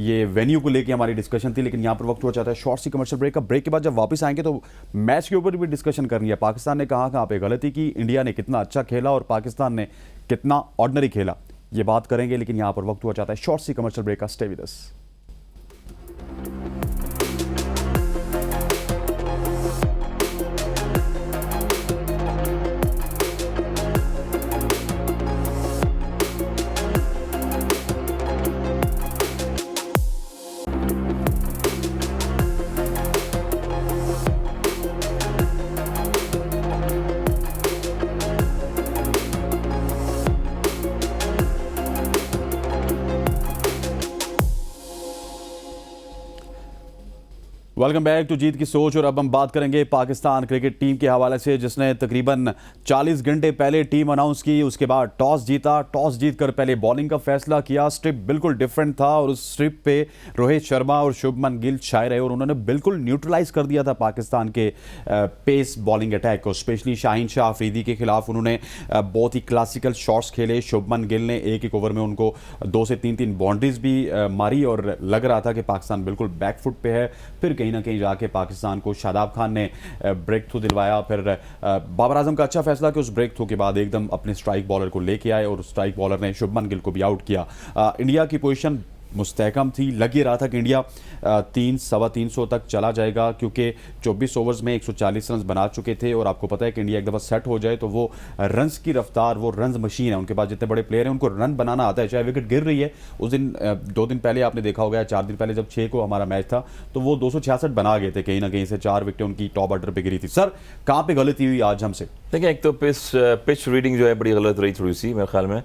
ये वेन्यू को लेके हमारी डिस्कशन थी, लेकिन यहाँ पर वक्त हुआ चाहता है शॉर्ट सी कमर्शियल ब्रेक का। ब्रेक के बाद जब वापस आएंगे तो मैच के ऊपर भी डिस्कशन करनी है। पाकिस्तान ने कहाँ पे गलती की, इंडिया ने कितना अच्छा खेला और पाकिस्तान ने कितना ऑर्डिनरी खेला, ये बात करेंगे। लेकिन यहाँ पर वक्त हुआ चाहता है शॉर्ट सी कमर्शियल ब्रेक का। Stay with us. Welcome back to जीत की सोच। और अब हम बात करेंगे पाकिस्तान क्रिकेट टीम के हवाले से, जिसने तकरीबन 40 घंटे पहले टीम अनाउंस की। उसके बाद टॉस जीता, टॉस जीतकर पहले बॉलिंग का फैसला किया। स्ट्रिप बिल्कुल डिफरेंट था और उस स्ट्रिप पे रोहित शर्मा और शुभमन गिल छाए रहे और उन्होंने बिल्कुल न्यूट्रलाइज कर दिया था पाकिस्तान के पेस बॉलिंग अटैक को। स्पेशली शाहीन शाह अफरीदी के खिलाफ उन्होंने बहुत ही क्लासिकल शॉट्स खेले। शुभमन गिल ने एक एक ओवर में उनको 2 से 3 बाउंड्रीज भी मारी और लग रहा था कि पाकिस्तान बिल्कुल बैकफुट पे है। फिर कहीं ना कहीं जाके पाकिस्तान को शादाब खान ने ब्रेक थ्रू दिलवाया। फिर बाबर आजम का अच्छा फैसला कि उस ब्रेक थ्रू के बाद एकदम अपने स्ट्राइक बॉलर को लेके आए और स्ट्राइक बॉलर ने शुभमन गिल को भी आउट किया। इंडिया की पोजीशन मुस्तहकम थी, लग ही रहा था कि इंडिया 300-325 तक चला जाएगा, क्योंकि 24 ओवर्स में 140 रन बना चुके थे। और आपको पता है कि इंडिया एक दफ़ा सेट हो जाए तो वो रन्स की रफ्तार, वो रन्स मशीन है। उनके पास जितने बड़े प्लेयर हैं उनको रन बनाना आता है, चाहे विकेट गिर रही है। उस दिन 2 दिन पहले आपने देखा होगा, 4 दिन पहले जब 6 को हमारा मैच था तो वो 266 बना गए थे, कहीं ना कहीं से 4 विकेटें उनकी टॉप ऑर्डर पर गिरी थी। सर कहाँ पर गलती हुई आज हमसे? देखिए एक तो पिच रीडिंग जो है बड़ी गलत रही थोड़ी सी मेरे ख्याल में।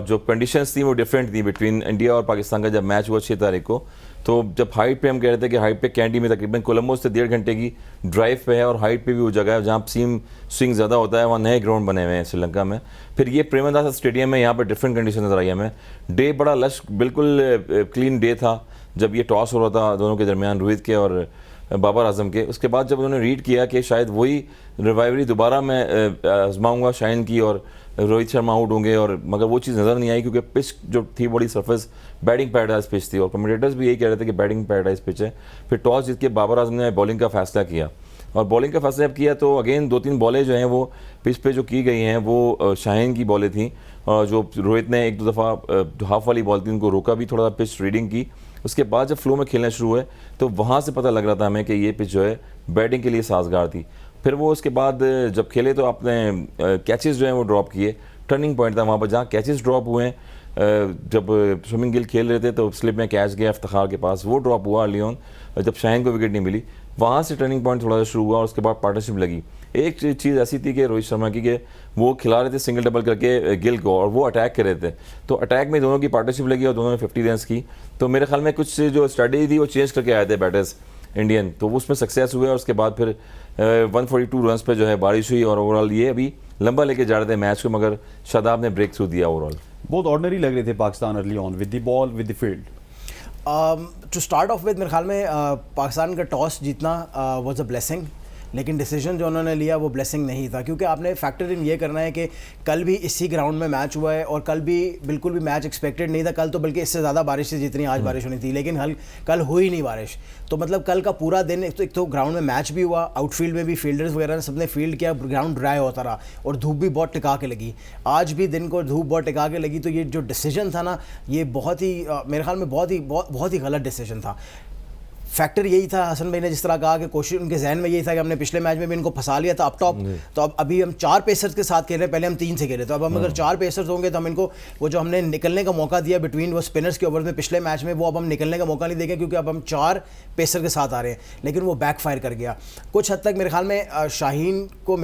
जो कंडीशंस थी वो डिफरेंट थी बिटवीन इंडिया और पाकिस्तान का। जब मैच हुआ 6 तारीख को, तो जब हाइट पे हम कह रहे थे कि हाइट पे कैंडी में तकरीबन कोलंबो से 1.5 घंटे की ड्राइव पे है और हाइट पे भी वो जगह है जहाँ सीम स्विंग ज़्यादा होता है, वहाँ नए ग्राउंड बने हुए हैं श्रीलंका में। फिर ये प्रेमदासा स्टेडियम में, यहाँ पर डिफरेंट कंडीशन नजर आई हमें। डे बड़ा लश, बिल्कुल क्लीन डे था जब ये टॉस हो रहा था दोनों के दरमियान, रोहित के और बाबर आजम के। उसके बाद जब उन्होंने रीड किया कि शायद वही रिवाइवरी दोबारा मैं आजमाऊँगा शाहीन की और रोहित शर्मा आउट होंगे, और मगर वो चीज़ नज़र नहीं आई क्योंकि पिच जो थी बड़ी सरफेस बैटिंग पैराडाइज पिच थी और कमेंटेटर्स भी यही कह रहे थे कि बैटिंग पैराडाइज पिच है। फिर टॉस जीत के बाबर आजम ने बॉलिंग का फैसला किया और बॉलिंग का फैसला जब किया तो अगेन 2-3 बॉलें जो हैं वो पिच पे जो की गई हैं वो शाहीन की बॉलें थी, जो रोहित ने 1-2 दफ़ा जो हाफ वाली बॉल थी उनको रोका भी, थोड़ा पिच रीडिंग की। उसके बाद जब फ्लो में खेलना शुरू हुए तो वहाँ से पता लग रहा था हमें कि ये पिच जो है बैटिंग के लिए साजगार थी। फिर वो उसके बाद जब खेले तो आपने कैचेस जो हैं वो ड्रॉप किए। टर्निंग पॉइंट था वहाँ पर जहाँ कैचेस ड्रॉप हुए हैं। जब शुभमन गिल खेल रहे थे तो स्लिप में कैच गया इफ्तिखार के पास, वो ड्रॉप हुआ अर्ली ऑन, जब शाहीन को विकेट नहीं मिली, वहाँ से टर्निंग पॉइंट थोड़ा सा शुरू हुआ और उसके बाद पार्टनरशिप लगी। एक चीज़ ऐसी थी कि रोहित शर्मा की कि वो खिला रहे थे सिंगल डबल करके गिल को और वो अटैक कर रहे थे, तो अटैक में दोनों की पार्टनरशिप लगी और दोनों ने 50 रन की। तो मेरे ख्याल में कुछ जो स्ट्रेटजी थी वो चेंज करके आए थे बैटर्स इंडियन, तो उसमें सक्सेस हुए और उसके बाद फिर 142 रन पे जो है बारिश हुई और ओवरऑल ये अभी लंबा लेके जा रहे थे मैच को, मगर शादाब ने ब्रेक थ्रू दिया। ओवरऑल बहुत ऑर्डिनरी लग रहे थे Pakistan early on with the ball with the field. To start off with मेरे ख्याल में पाकिस्तान का टॉस जीतना वाज अ ब्लेसिंग। लेकिन डिसीजन जो उन्होंने लिया वो ब्लेसिंग नहीं था, क्योंकि आपने फैक्टर इन ये करना है कि कल भी इसी ग्राउंड में मैच हुआ है और कल भी बिल्कुल भी मैच एक्सपेक्टेड नहीं था, कल तो बल्कि इससे ज़्यादा बारिश थी जितनी आज बारिश होनी थी, लेकिन कल हुई नहीं बारिश। तो मतलब कल का पूरा दिन एक तो ग्राउंड में मैच भी हुआ, आउटफील्ड में भी फील्डर्स वगैरह ने सबने फील्ड किया, ग्राउंड ड्राई होता रहा और धूप भी बहुत टिका के लगी। आज भी दिन को धूप बहुत टिका के लगी, तो ये जो डिसीजन था ना, ये बहुत ही मेरे ख्याल में बहुत ही गलत डिसीजन था। फैक्टर यही था, हसन भाई ने जिस तरह कहा कि कोशिश उनके जहन में यही था कि हमने पिछले मैच में भी इनको फंसा लिया था अप टॉप, तो अब अभी हम 4 पेसर्स के साथ खेल रहे हैं, पहले हम 3 से खेले, तो अब हम अगर 4 पेसर्स होंगे तो हम इनको वो जो हमने निकलने का मौका दिया बिटवीन वो स्पिनर्स के ओवर में पिछले मैच में, वो अब हम निकलने का मौका नहीं देंगे क्योंकि अब हम 4 पेसर के साथ आ रहे हैं, लेकिन वो बैकफायर कर गया कुछ हद तक। मेरे ख्याल में शाहीन को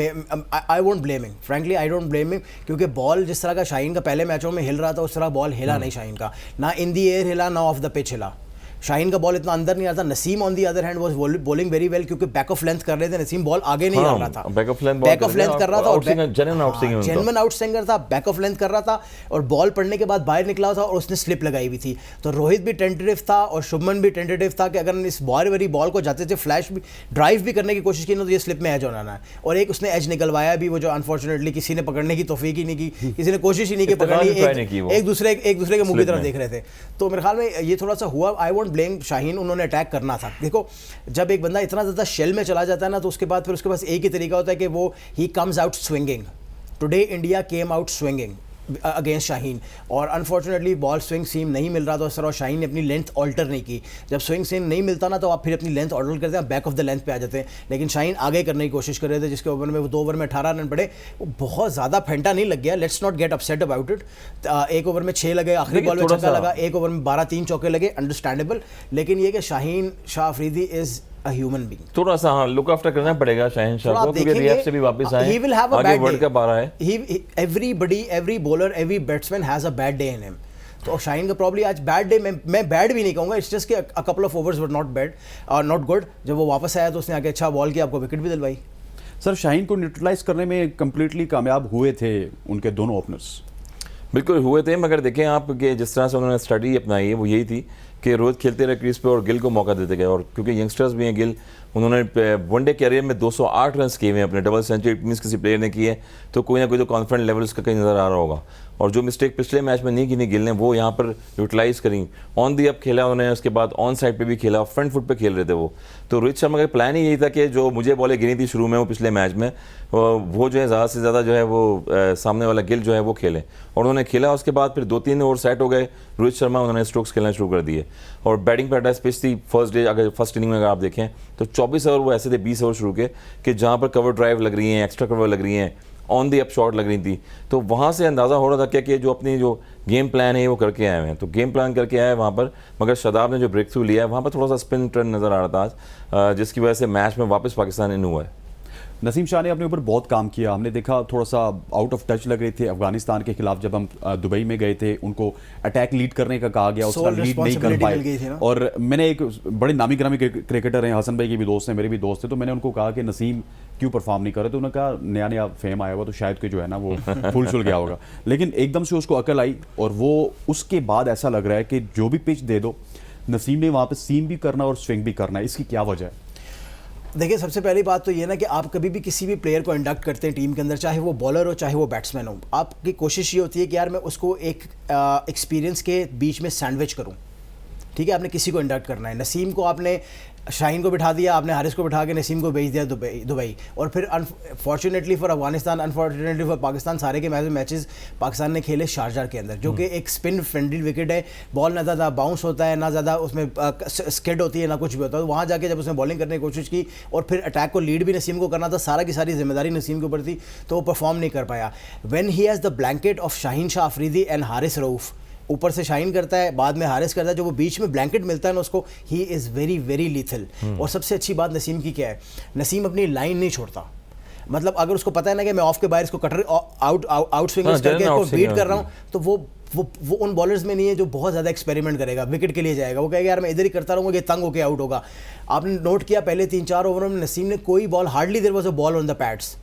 I won't blame him, frankly I don't blame him, क्योंकि बॉल जिस तरह का शाहीन का पहले मैचों में हिल रहा था उस तरह बॉल हिला नहीं शाहीन का, ना इन दी एयर हिला ना ऑफ द पिच हिला। शाहीन का बॉल इतना अंदर नहीं आता। Naseem on the other hand was bowling very well, क्योंकि बैक ऑफ लेंथ कर रहे थे, नसीम बॉल आगे नहीं आ रहा था, बैक ऑफ लेंथ कर रहा था और जेन्युइन आउट स्विंगर था, बैक ऑफ लेंथ कर रहा था और बॉल पड़ने के बाद बाहर निकला था और उसने स्लिप लगाई हुई थी। तो रोहित भी टेंटेटिव था और शुभमन भी टेंटेटिव था कि अगर इस बार वाली बॉल को जाते थे फ्लैश भी ड्राइव भी करने की कोशिश की ना तो ये स्लिप में एज होना है, और एक उसने एज निकलवाया भी, वो जो अनफॉर्चुनेटली किसी ने पकड़ने की तौफीक ही नहीं की, किसी ने कोशिश ही नहीं की पकड़नी, एक दूसरे के मुंह की तरफ देख रहे थे। तो मेरे ख्याल में ये थोड़ा सा हुआ। आई वोंट ब्लेम शाहीन, उन्होंने अटैक करना था। देखो जब एक बंदा इतना ज़्यादा शेल में चला जाता है ना, तो उसके बाद फिर उसके पास एक ही तरीका होता है कि वो he comes out swinging. Today India came out swinging against Shaheen, और अनफॉर्चुनेटली बॉल स्विंग सीम नहीं मिल रहा था उस तरह, और शाहीन ने अपनी लेंथ ऑल्टर नहीं की। जब स्विंग सीम नहीं मिलता ना तो आप फिर अपनी लेंथ ऑल्टर करते हैं, बैक ऑफ द लेंथ पे आ जाते हैं, लेकिन शाहीन आगे करने की कोशिश कर रहे थे, जिसके ओवर में वो 2 ओवर में 18 रन पड़े, वो बहुत ज़्यादा फेंटा नहीं लग गया। Let's not get upset about it. 1 over में 6 लगे, आखिरी बॉल में छक्का लगा, 1 ओवर में 12 3 चौके लगे, अंडरस्टैंडेबल, लेकिन ये कि Shaheen Shah Afridi is a human being, थोड़ा सा हाँ लुक आफ्टर करना पड़ेगा शाहीन शाह को, क्योंकि रिहैब से भी वापस आए, he will have a आगे bad वर्ल्ड day. कप आ रहा है। every bowler, every batsman has a bad day in him. तो शाहीन का प्रॉब्ली आज बैड डे, मैं बैड भी नहीं कहूँगा, इट्स जस्ट कि a couple of overs were not bad और नॉट गुड। जब वो वापस आया तो उसने आगे अच्छा बॉल किया, आपको विकेट भी दिलवाई। सर शाहीन को न्यूट्रलाइज करने में कंप्लीटली कामयाब हुए थे उनके दोनों ओपनर्स? बिल्कुल हुए थे, मगर देखें आप कि जिस तरह से उन्होंने स्ट्रेटजी अपनाई है वो यही थी कि रोहित खेलते रहे क्रीज पे और गिल को मौका देते गए, और क्योंकि यंगस्टर्स भी हैं गिल, उन्होंने वनडे कैरियर में 208 रन किए हुए हैं अपने, डबल सेंचुरी मीन्स किसी प्लेयर ने की है, तो कोई ना कोई तो कॉन्फिडेंट लेवल उसका कहीं नज़र आ रहा होगा। और जो मिस्टेक पिछले मैच में नहीं की गिल ने, वो यहाँ पर यूटिलाइज करी। ऑन दी अप खेला उन्होंने, उसके बाद ऑन साइड पे भी खेला, फ्रंट फुट पे खेल रहे थे वो। तो रोहित शर्मा का प्लान ही यही था कि जो मुझे बॉलें गिरी थी शुरू में वो पिछले मैच में, वो जो है ज़्यादा से ज़्यादा जो है वो सामने वाला गिल जो है वो खेले, और उन्होंने खेला। उसके बाद फिर 2-3 ओवर सेट हो गए रोहित शर्मा, उन्होंने स्ट्रोक्स खेलना शुरू कर दिए, और बैटिंग पैराडाइज पिच थी फर्स्ट इनिंग में अगर आप देखें तो 24 ओवर वो ऐसे थे, 20 ओवर शुरू के, कि जहाँ पर कवर ड्राइव लग रही हैं, एक्स्ट्रा कवर लग रही हैं, ऑन दी अप शॉट लग रही थी। तो वहाँ से अंदाज़ा हो रहा था क्या कि जो अपनी जो गेम प्लान है वो करके आए हैं, तो गेम प्लान करके आए वहाँ पर, मगर शादाब ने जो ब्रेक थ्रू लिया है वहाँ पर थोड़ा सा स्पिन टर्न नज़र आ रहा था आज, जिसकी वजह से मैच में वापस पाकिस्तान इन हुआ है। नसीम शाह ने अपने ऊपर बहुत काम किया, हमने देखा थोड़ा सा आउट ऑफ टच लग रही थी अफगानिस्तान के खिलाफ। जब हम दुबई में गए थे उनको अटैक लीड करने का कहा गया, उसका लीड नहीं कर पाए। और मैंने एक बड़े नामी ग्रामी क्रिकेटर हैं, हसन भाई के भी दोस्त हैं, मेरे भी दोस्त थे, तो मैंने उनको कहा कि नसीम क्यों परफॉर्म नहीं कर रहे, तो उन्होंने कहा नया नया फेम आया हुआ तो शायद कि जो है ना वो फुल चुल गया होगा। लेकिन एकदम से उसको अकल आई और वो उसके बाद ऐसा लग रहा है कि जो भी पिच दे दो नसीम ने वहाँ पर सीम भी करना और स्विंग भी करना है। इसकी क्या वजह है? देखिए सबसे पहली बात तो ये ना कि आप कभी भी किसी भी प्लेयर को इंडक्ट करते हैं टीम के अंदर, चाहे वो बॉलर हो चाहे वो बैट्समैन हो, आपकी कोशिश ये होती है कि यार मैं उसको एक एक्सपीरियंस के बीच में सैंडविच करूं। ठीक है, आपने किसी को इंडक्ट करना है, नसीम को आपने शाहीन को बिठा दिया, आपने हारिस को बिठा के नसीम को भेज दिया दुबई, और फिर unfortunately for Afghanistan, unfortunately for Pakistan, सारे के मैचेस पाकिस्तान ने खेले शारजाह के अंदर, जो कि एक स्पिन फ्रेंडली विकेट है, बॉल ना ज़्यादा बाउंस होता है, ना ज़्यादा उसमें स्किड होती है, ना कुछ भी होता है। तो वहाँ जाके जब उसने बॉलिंग करने की कोशिश की और फिर अटैक को लीड भी नसीम को करना था, सारा की सारी जिम्मेदारी नसीम के ऊपर थी, तो वो परफॉर्म नहीं कर पाया। When he has the blanket of Shaheen Shah Afridi and Haris Rauf, ऊपर से शाहीन करता है, बाद में हारिस करता है, जो वो बीच में ब्लैंकेट मिलता है ना उसको, he is very very lethal. और सबसे अच्छी बात नसीम की क्या है, नसीम अपनी लाइन नहीं छोड़ता। मतलब अगर उसको पता है ना कि मैं ऑफ के बाहर इसको कटर आउट स्विंग करके इसको बीट कर रहा हूँ, तो वो उन बॉलर्स में नहीं है जो बहुत ज़्यादा एक्सपेरिमेंट करेगा, विकेट के लिए जाएगा। वो कहेगा यार मैं इधर ही करता रहूँगा, ये तंग होकर आउट होगा। आपने नोट किया पहले 3-4 ओवरों में नसीम ने कोई ball, hardly there was a ball on the pads,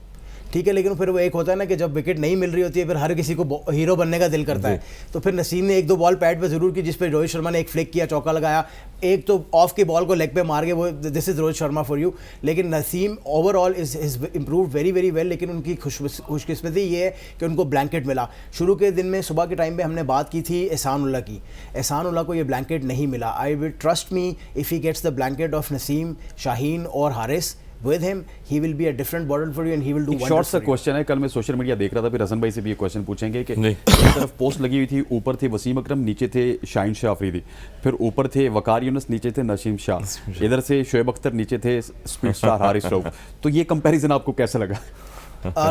ठीक है, लेकिन फिर वो एक होता है ना कि जब विकेट नहीं मिल रही होती है फिर हर किसी को हीरो बनने का दिल करता है। तो फिर नसीम ने 1-2 बॉल पैड पे जरूर की, जिस पे रोहित शर्मा ने एक फ्लिक किया, चौका लगाया, एक तो ऑफ की बॉल को लेग पे मार के वो this is Rohit Sharma for you. लेकिन Naseem overall is improve very very well. लेकिन उनकी खुशकिस्मती ये है कि उनको ब्लैंकेट मिला। शुरू के दिन में सुबह के टाइम पे हमने बात की थी एहसान उल्लाह की, एहसान उल्लाह को ये ब्लैंकेट नहीं मिला। I will trust me if he gets the blanket of Naseem, Shaheen और Haris with him, he will be a different bottle for you and he will do एक wonders शॉर्ट सा for you. क्वेश्चन है, कल मैं सोशल मीडिया देख रहा था, फिर हसन भाई से भी ये क्वेश्चन पूछेंगे कि नहीं। एक तरफ पोस्ट लगी हुई थी, ऊपर थे वसीम अकरम, नीचे थे शाहीन शाह अफरीदी, फिर ऊपर थे वकार यूनुस, नीचे थे नसीम शाह, इधर से शोएब अख्तर, नीचे थे स्पीड स्टार हारिस रऊफ। तो ये कंपैरिजन आपको कैसा लगा?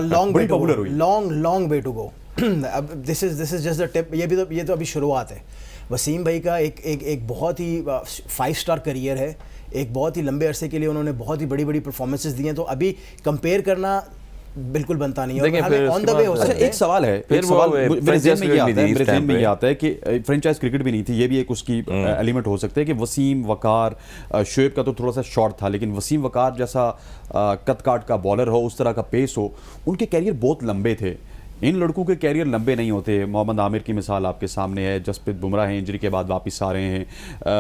Long way बड़ी to popular go, हुई। long way to go. अब this is just the tip. ये तो अभी शुरुआत है। वसीम भाई का एक बहुत ही 5 स्टार करियर है, एक बहुत ही लंबे अरसे के लिए उन्होंने बहुत ही बड़ी बड़ी परफॉर्मेंसेस दी हैं। तो अभी कंपेयर करना बिल्कुल बनता नहीं है। देखिए, फिर ऑन द उसके वे बाद- हो अच्छा, सकता है। एक सवाल है, फिर एक वो सवाल मेरे franchise ज़हन में ये आता है, cricket भी मेरे थी ज़हन में इस ये time आता है कि फ्रेंचाइज क्रिकेट भी नहीं थी, ये भी एक उसकी एलिमेंट हो सकता है कि वसीम, वकार, शोएब का तो थोड़ा सा शॉर्ट था, लेकिन वसीम वकार जैसा कद काट का बॉलर हो, उस तरह का पेस हो, उनके कैरियर बहुत लंबे थे। इन लड़कों के कैरियर लंबे नहीं होते। मोहम्मद आमिर की मिसाल आपके सामने है, जसप्रीत बुमराह हैं इंजरी के बाद वापस आ रहे हैं,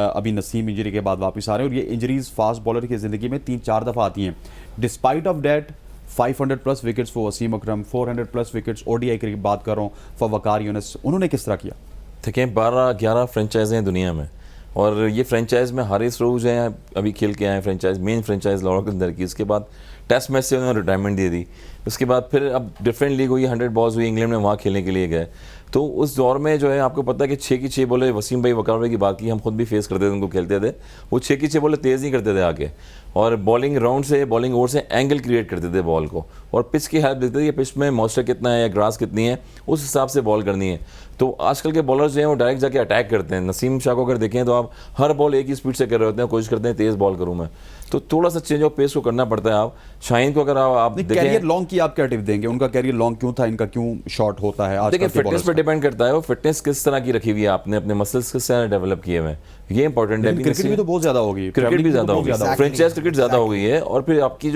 अभी नसीम इंजरी के बाद वापस आ रहे हैं, और ये इंजरीज फास्ट बॉलर की ज़िंदगी में 3-4 दफ़ा आती हैं। Despite of that 500 plus wickets for Wasim Akram, 400 plus wickets ODI की बात कर रहा हूँ फॉर वकार यूनुस। उन्होंने किस तरह किया? देखें 12-11 फ्रेंचाइज हैं दुनिया में, और ये फ्रेंचाइज में हारिस रऊफ हैं अभी खेल के आए हैं, फ्रेंचाइज मेन फ्रेंचाइज लाहौर के अंदर की। उसके बाद टेस्ट मैच से उन्होंने रिटायरमेंट दे दी। उसके बाद फिर अब डिफरेंट लीग हुई, 100 बॉल्स हुई, इंग्लैंड में वहाँ खेलने के लिए गए। तो उस दौर में जो है आपको पता है कि 6 की 6 बॉलें, वसीम भाई वकार भाई की बात की, हम खुद भी फेस करते थे, उनको खेलते थे, वो 6 की 6 बॉलें तेज़ नहीं करते थे आके, और बॉलिंग राउंड से, बॉलिंग ओवर से एंगल क्रिएट करते थे बॉल को, और पिच की हेल्प देते थे कि पिच में मॉइस्चर कितना है या ग्रास कितनी है, उस हिसाब से बॉल करनी है। तो आजकल के बॉलर्स जो हैं वो डायरेक्ट जाके अटैक करते हैं। नसीम शाह को अगर देखें तो आप हर बॉल एक ही स्पीड से कर रहे होते हैं, कोशिश करते हैं तेज़ बॉल करूँ मैं, तो थोड़ा सा चेंज ऑफ पेस को करना पड़ता है। आप शाहीन को अगर आप कैरियर देखें, लॉन्ग की आप क्या टिप देंगे? उनका कैरियर लॉन्ग क्यों था, इनका क्यों शॉर्ट होता है? देखिए आजकल के फिटनेस bowlers पे का। डिपेंड करता है, वो फिटनेस किस तरह की रखी हुई है आपने, अपने मसल्स किस तरह डेवलप किए हुए हैं, ये इंपॉर्टेंट है। लेकिन क्रिकेट भी तो बहुत ज़्यादा होगी, क्रिकेट travelling भी ज़्यादा तो होगी, बहुत ज़्यादा फ्रेंचाइज क्रिकेट ज़्यादा हो गई है, और फिर आपकी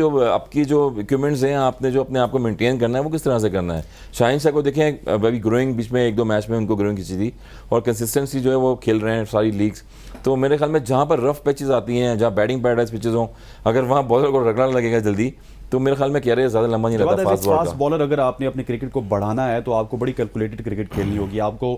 जो इक्विपमेंट्स हैं, आपने जो अपने आप को मेंटेन करना है वो किस तरह से करना है। शाहीन शाह को देखें, अभी ग्रोइंग बीच में 1-2 मैच में उनको ग्रोइंग खींची थी, और कंसिस्टेंसी जो है वो खेल रहे हैं सारी लीग्स। तो मेरे ख्याल में जहाँ पर रफ पैचेस आती हैं, जहाँ बैटिंग पैराडाइज पिचेस हों, अगर वहाँ बॉलर को रगड़ना लगेगा जल्दी, तो मेरे ख्याल में कैरियर ज़्यादा लंबा नहीं रहता फास्ट बॉलर। अगर आपने अपने क्रिकेट को बढ़ाना है तो आपको बड़ी कैलकुलेटेड क्रिकेट खेलनी होगी। आपको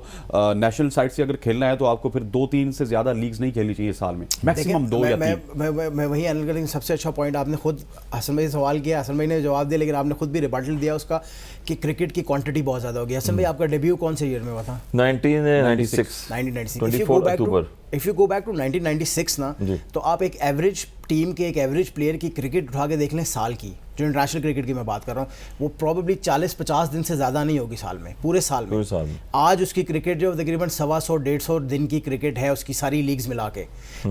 नेशनल साइड से अगर खेलना है तो आपको फिर 2-3 से ज़्यादा लीग्स नहीं खेलनी चाहिए साल में, मैक्सिमम 2 या 3। मैं वही एनालिसिस करूंगा। सबसे अच्छा पॉइंट आपने खुद हसन भाई से सवाल किया, हसन भाई ने जवाब दिया, लेकिन आपने खुद भी रिबटल दिया उसका कि क्रिकेट की क्वांटिटी बहुत ज़्यादा होगी। हसन भाई आपका डेब्यू कौन से ईयर में हुआ था? 1996 1996। अक्टूबर। If you go back to 1996 ना, तो आप एक एवरेज टीम के, एक एवरेज प्लेयर की क्रिकेट उठा के देख लें साल की, जो इंटरनेशनल क्रिकेट की मैं बात कर रहा हूँ, वो प्रॉबेबली 40-50 दिन से ज़्यादा नहीं होगी साल में, पूरे साल में। आज उसकी क्रिकेट जो तकरीबन 125-150 दिन की क्रिकेट है उसकी, सारी लीग्स मिला के।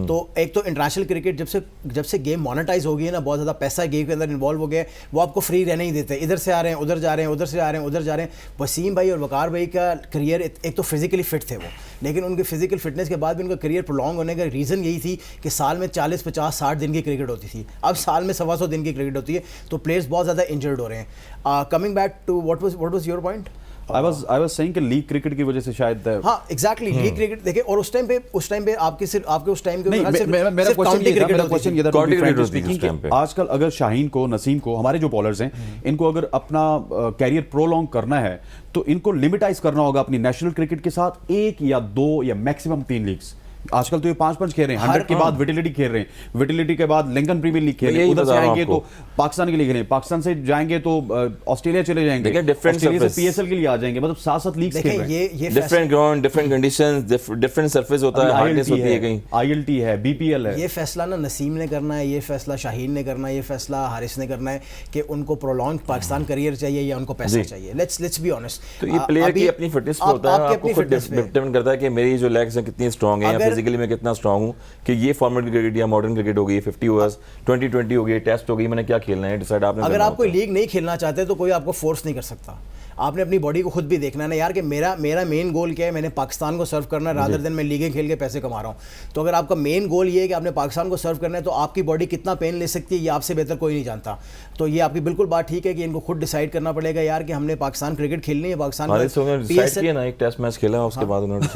तो एक तो इंटरनेशनल क्रिकेट जब से गेम मोनेटाइज हो गई है ना, बहुत ज़्यादा पैसा गेम के अंदर इन्वॉल्व हो गया है, वो आपको फ्री रहने ही देते। इधर से आ रहे हैं, उधर जा रहे हैं, उधर से आ रहे हैं, उधर जा रहे हैं। वसीम भाई और वकार भाई का करियर, एक तो फिजिकली फिट थे वो, लेकिन उनके फिजिकल फिटनेस के बाद भी उनका करियर प्रोलॉन्ग होने का रीज़न यही थी कि साल में 40-50-60 दिन की क्रिकेट होती थी, अब साल में 125 दिन की क्रिकेट होती है, तो प्लेयर्स बहुत ज़्यादा इंजर्ड हो रहे हैं। Coming back to what was your point? I was saying कि लीग क्रिकेट की वजह से शायद, हाँ एग्जैक्टली, लीग क्रिकेट देखे, और उस टाइम पे आपके उस टाइम के नहीं, मेरा क्वेश्चन ये था, आजकल अगर शाहीन को, नसीम को, हमारे जो बॉलर्स हैं, इनको अगर अपना कैरियर प्रोलॉन्ग करना है तो इनको लिमिटाइज करना होगा अपनी नेशनल क्रिकेट के साथ 1 या 2 या मैक्सिमम 3 लीग्स। आजकल तो ये 5-5 खेल रहे हैं, 100 के बाद विटिलिटी खेल रहे हैं, विटिलिटी के बाद लिंकन प्रीमियर लीग खेल रहे हैं, उधर से आएंगे तो पाकिस्तान के लिए खेलें, पाकिस्तान से जाएंगे तो ऑस्ट्रेलिया चले जाएंगे, ऑस्ट्रेलिया से पीएसएल के लिए आ जाएंगे, मतलब 7-7 लीग्स खेल रहे हैं। Different ground, different conditions, different surface होता है, हार्डनेस होती है, कहीं आईएलटी है, बीपीएल है। ये फैसला ना नसीम ने करना है, ये फैसला शाहीन ने करना है, ये फैसला हारिस ने करना है कि उनको प्रोलॉन्ग पाकिस्तान करियर चाहिए या उनको पैसा चाहिए। Let's be honest. तो ये प्लेयर की अपनी फिटनेस पे होता है, आपको खुद डिपेंड करता है कि मेरी जो लेग्स हैं कितनी स्ट्रांग है, या फिजिकली मैं कितना स्ट्रांग हूं कि ये फॉर्मेट की क्रिकेट या मॉडर्न क्रिकेट हो गई, 50 ओवर्स, 20-20 हो गई, टेस्ट हो गई, मैंने क्या खेलना है डिसाइड आपने। अगर आप कोई लीग नहीं खेलना चाहते तो कोई आपको फोर्स नहीं कर सकता। आपने अपनी बॉडी को खुद भी देखना है ना यार कि मेरा मेन गोल क्या है, मैंने पाकिस्तान को सर्व करना है रादर देन मैं लीगें खेल के पैसे कमा रहा हूँ। तो अगर आपका मेन गोल ये है कि आपने पाकिस्तान को सर्व करना है तो आपकी बॉडी कितना पेन ले सकती है ये आपसे बेहतर कोई नहीं जानता। तो ये आपकी बिल्कुल बात ठीक है कि इनको खुद डिसाइड करना पड़ेगा यार कि हमने पाकिस्तान क्रिकेट खेलनी है, पाकिस्तान डिसाइड किया ना, एक टेस्ट मैच खेला उसके बाद उन्होंने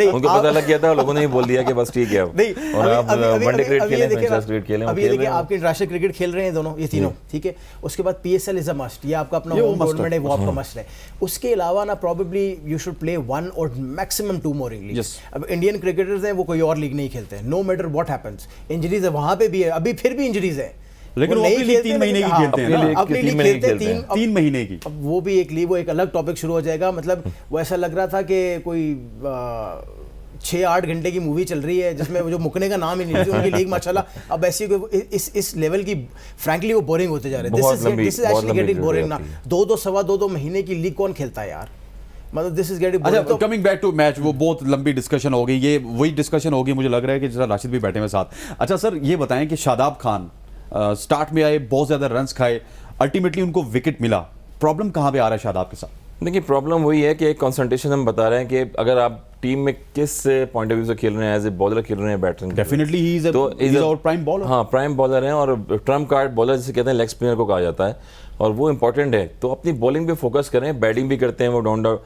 उनको पता लग गया था, लोगों ने बोल दिया कि बस ठीक है नहीं, और आप वनडे क्रिकेट खेलें, मैच क्रिकेट खेलें। अब ये देखिए आपके इंटरनेशनल क्रिकेट खेल रहे हैं दोनों, ये तीनों, ठीक है। उसके बाद PSL इज अ मस्ट, ये आपका अपना होम टूर्नामेंट है, वो आपका मस्ट है। उसके अलावा ना प्रॉबेबली यू शुड प्ले 1 और मैक्सिमम 2 मोर लीग्स। अब इंडियन क्रिकेटर्स हैं वो कोई और लीग नहीं खेलते हैं, no matter what happens. Injuries है वहां पे भी है, अभी फिर भी इंजरीज है, लेकिन वो अपनी लीग 3 महीने की खेलते हैं, अपनी लीग खेलते हैं 3 महीने की। अब वो भी एक लीग, वो एक अलग टॉपिक शुरू हो जाएगा। मतलब वो ऐसा लग रहा था कि कोई 6-8 घंटे की मूवी चल रही है जिसमें जो मुकने का नाम ही नहीं लेती उनकी लीग माशाल्लाह। अब ऐसी इस लेवल की फ्रैंकली वो बोरिंग होते जा रहे हैं। This is actually getting boring ना। 2-2 सवा 2 महीने की लीग कौन खेलता है यार, मतलब दिस इज गेटिंग बोरिंग। अच्छा, कमिंग बैक टू मैच, वो बहुत लंबी डिस्कशन हो गई, ये वही डिस्कशन होगी मुझे लग रहा है कि जैसा राशिद भी बैठे हुए साथ। अच्छा सर, ये बताएं कि शादाब खान स्टार्ट में आए, बहुत ज्यादा रन्स खाए, अल्टीमेटली उनको विकेट मिला, प्रॉब्लम कहाँ पे आ रहा है शादाब के साथ? देखिए प्रॉब्लम वही है कि एक कंसंट्रेशन हम बता रहे हैं कि अगर आप टीम में किस पॉइंट ऑफ व्यू से खेल रहे हैं, एज ए बॉलर खेल रहे हैं, batsman, definitely he is our prime bowler. हाँ, प्राइम बॉलर हैं और ट्रम्प कार्ड बॉलर जिसे कहते हैं, लेग स्पिनर को कहा जाता है, और वो इंपॉर्टेंट है। तो अपनी बॉलिंग पे फोकस करें, बैटिंग भी करते हैं वो डाउन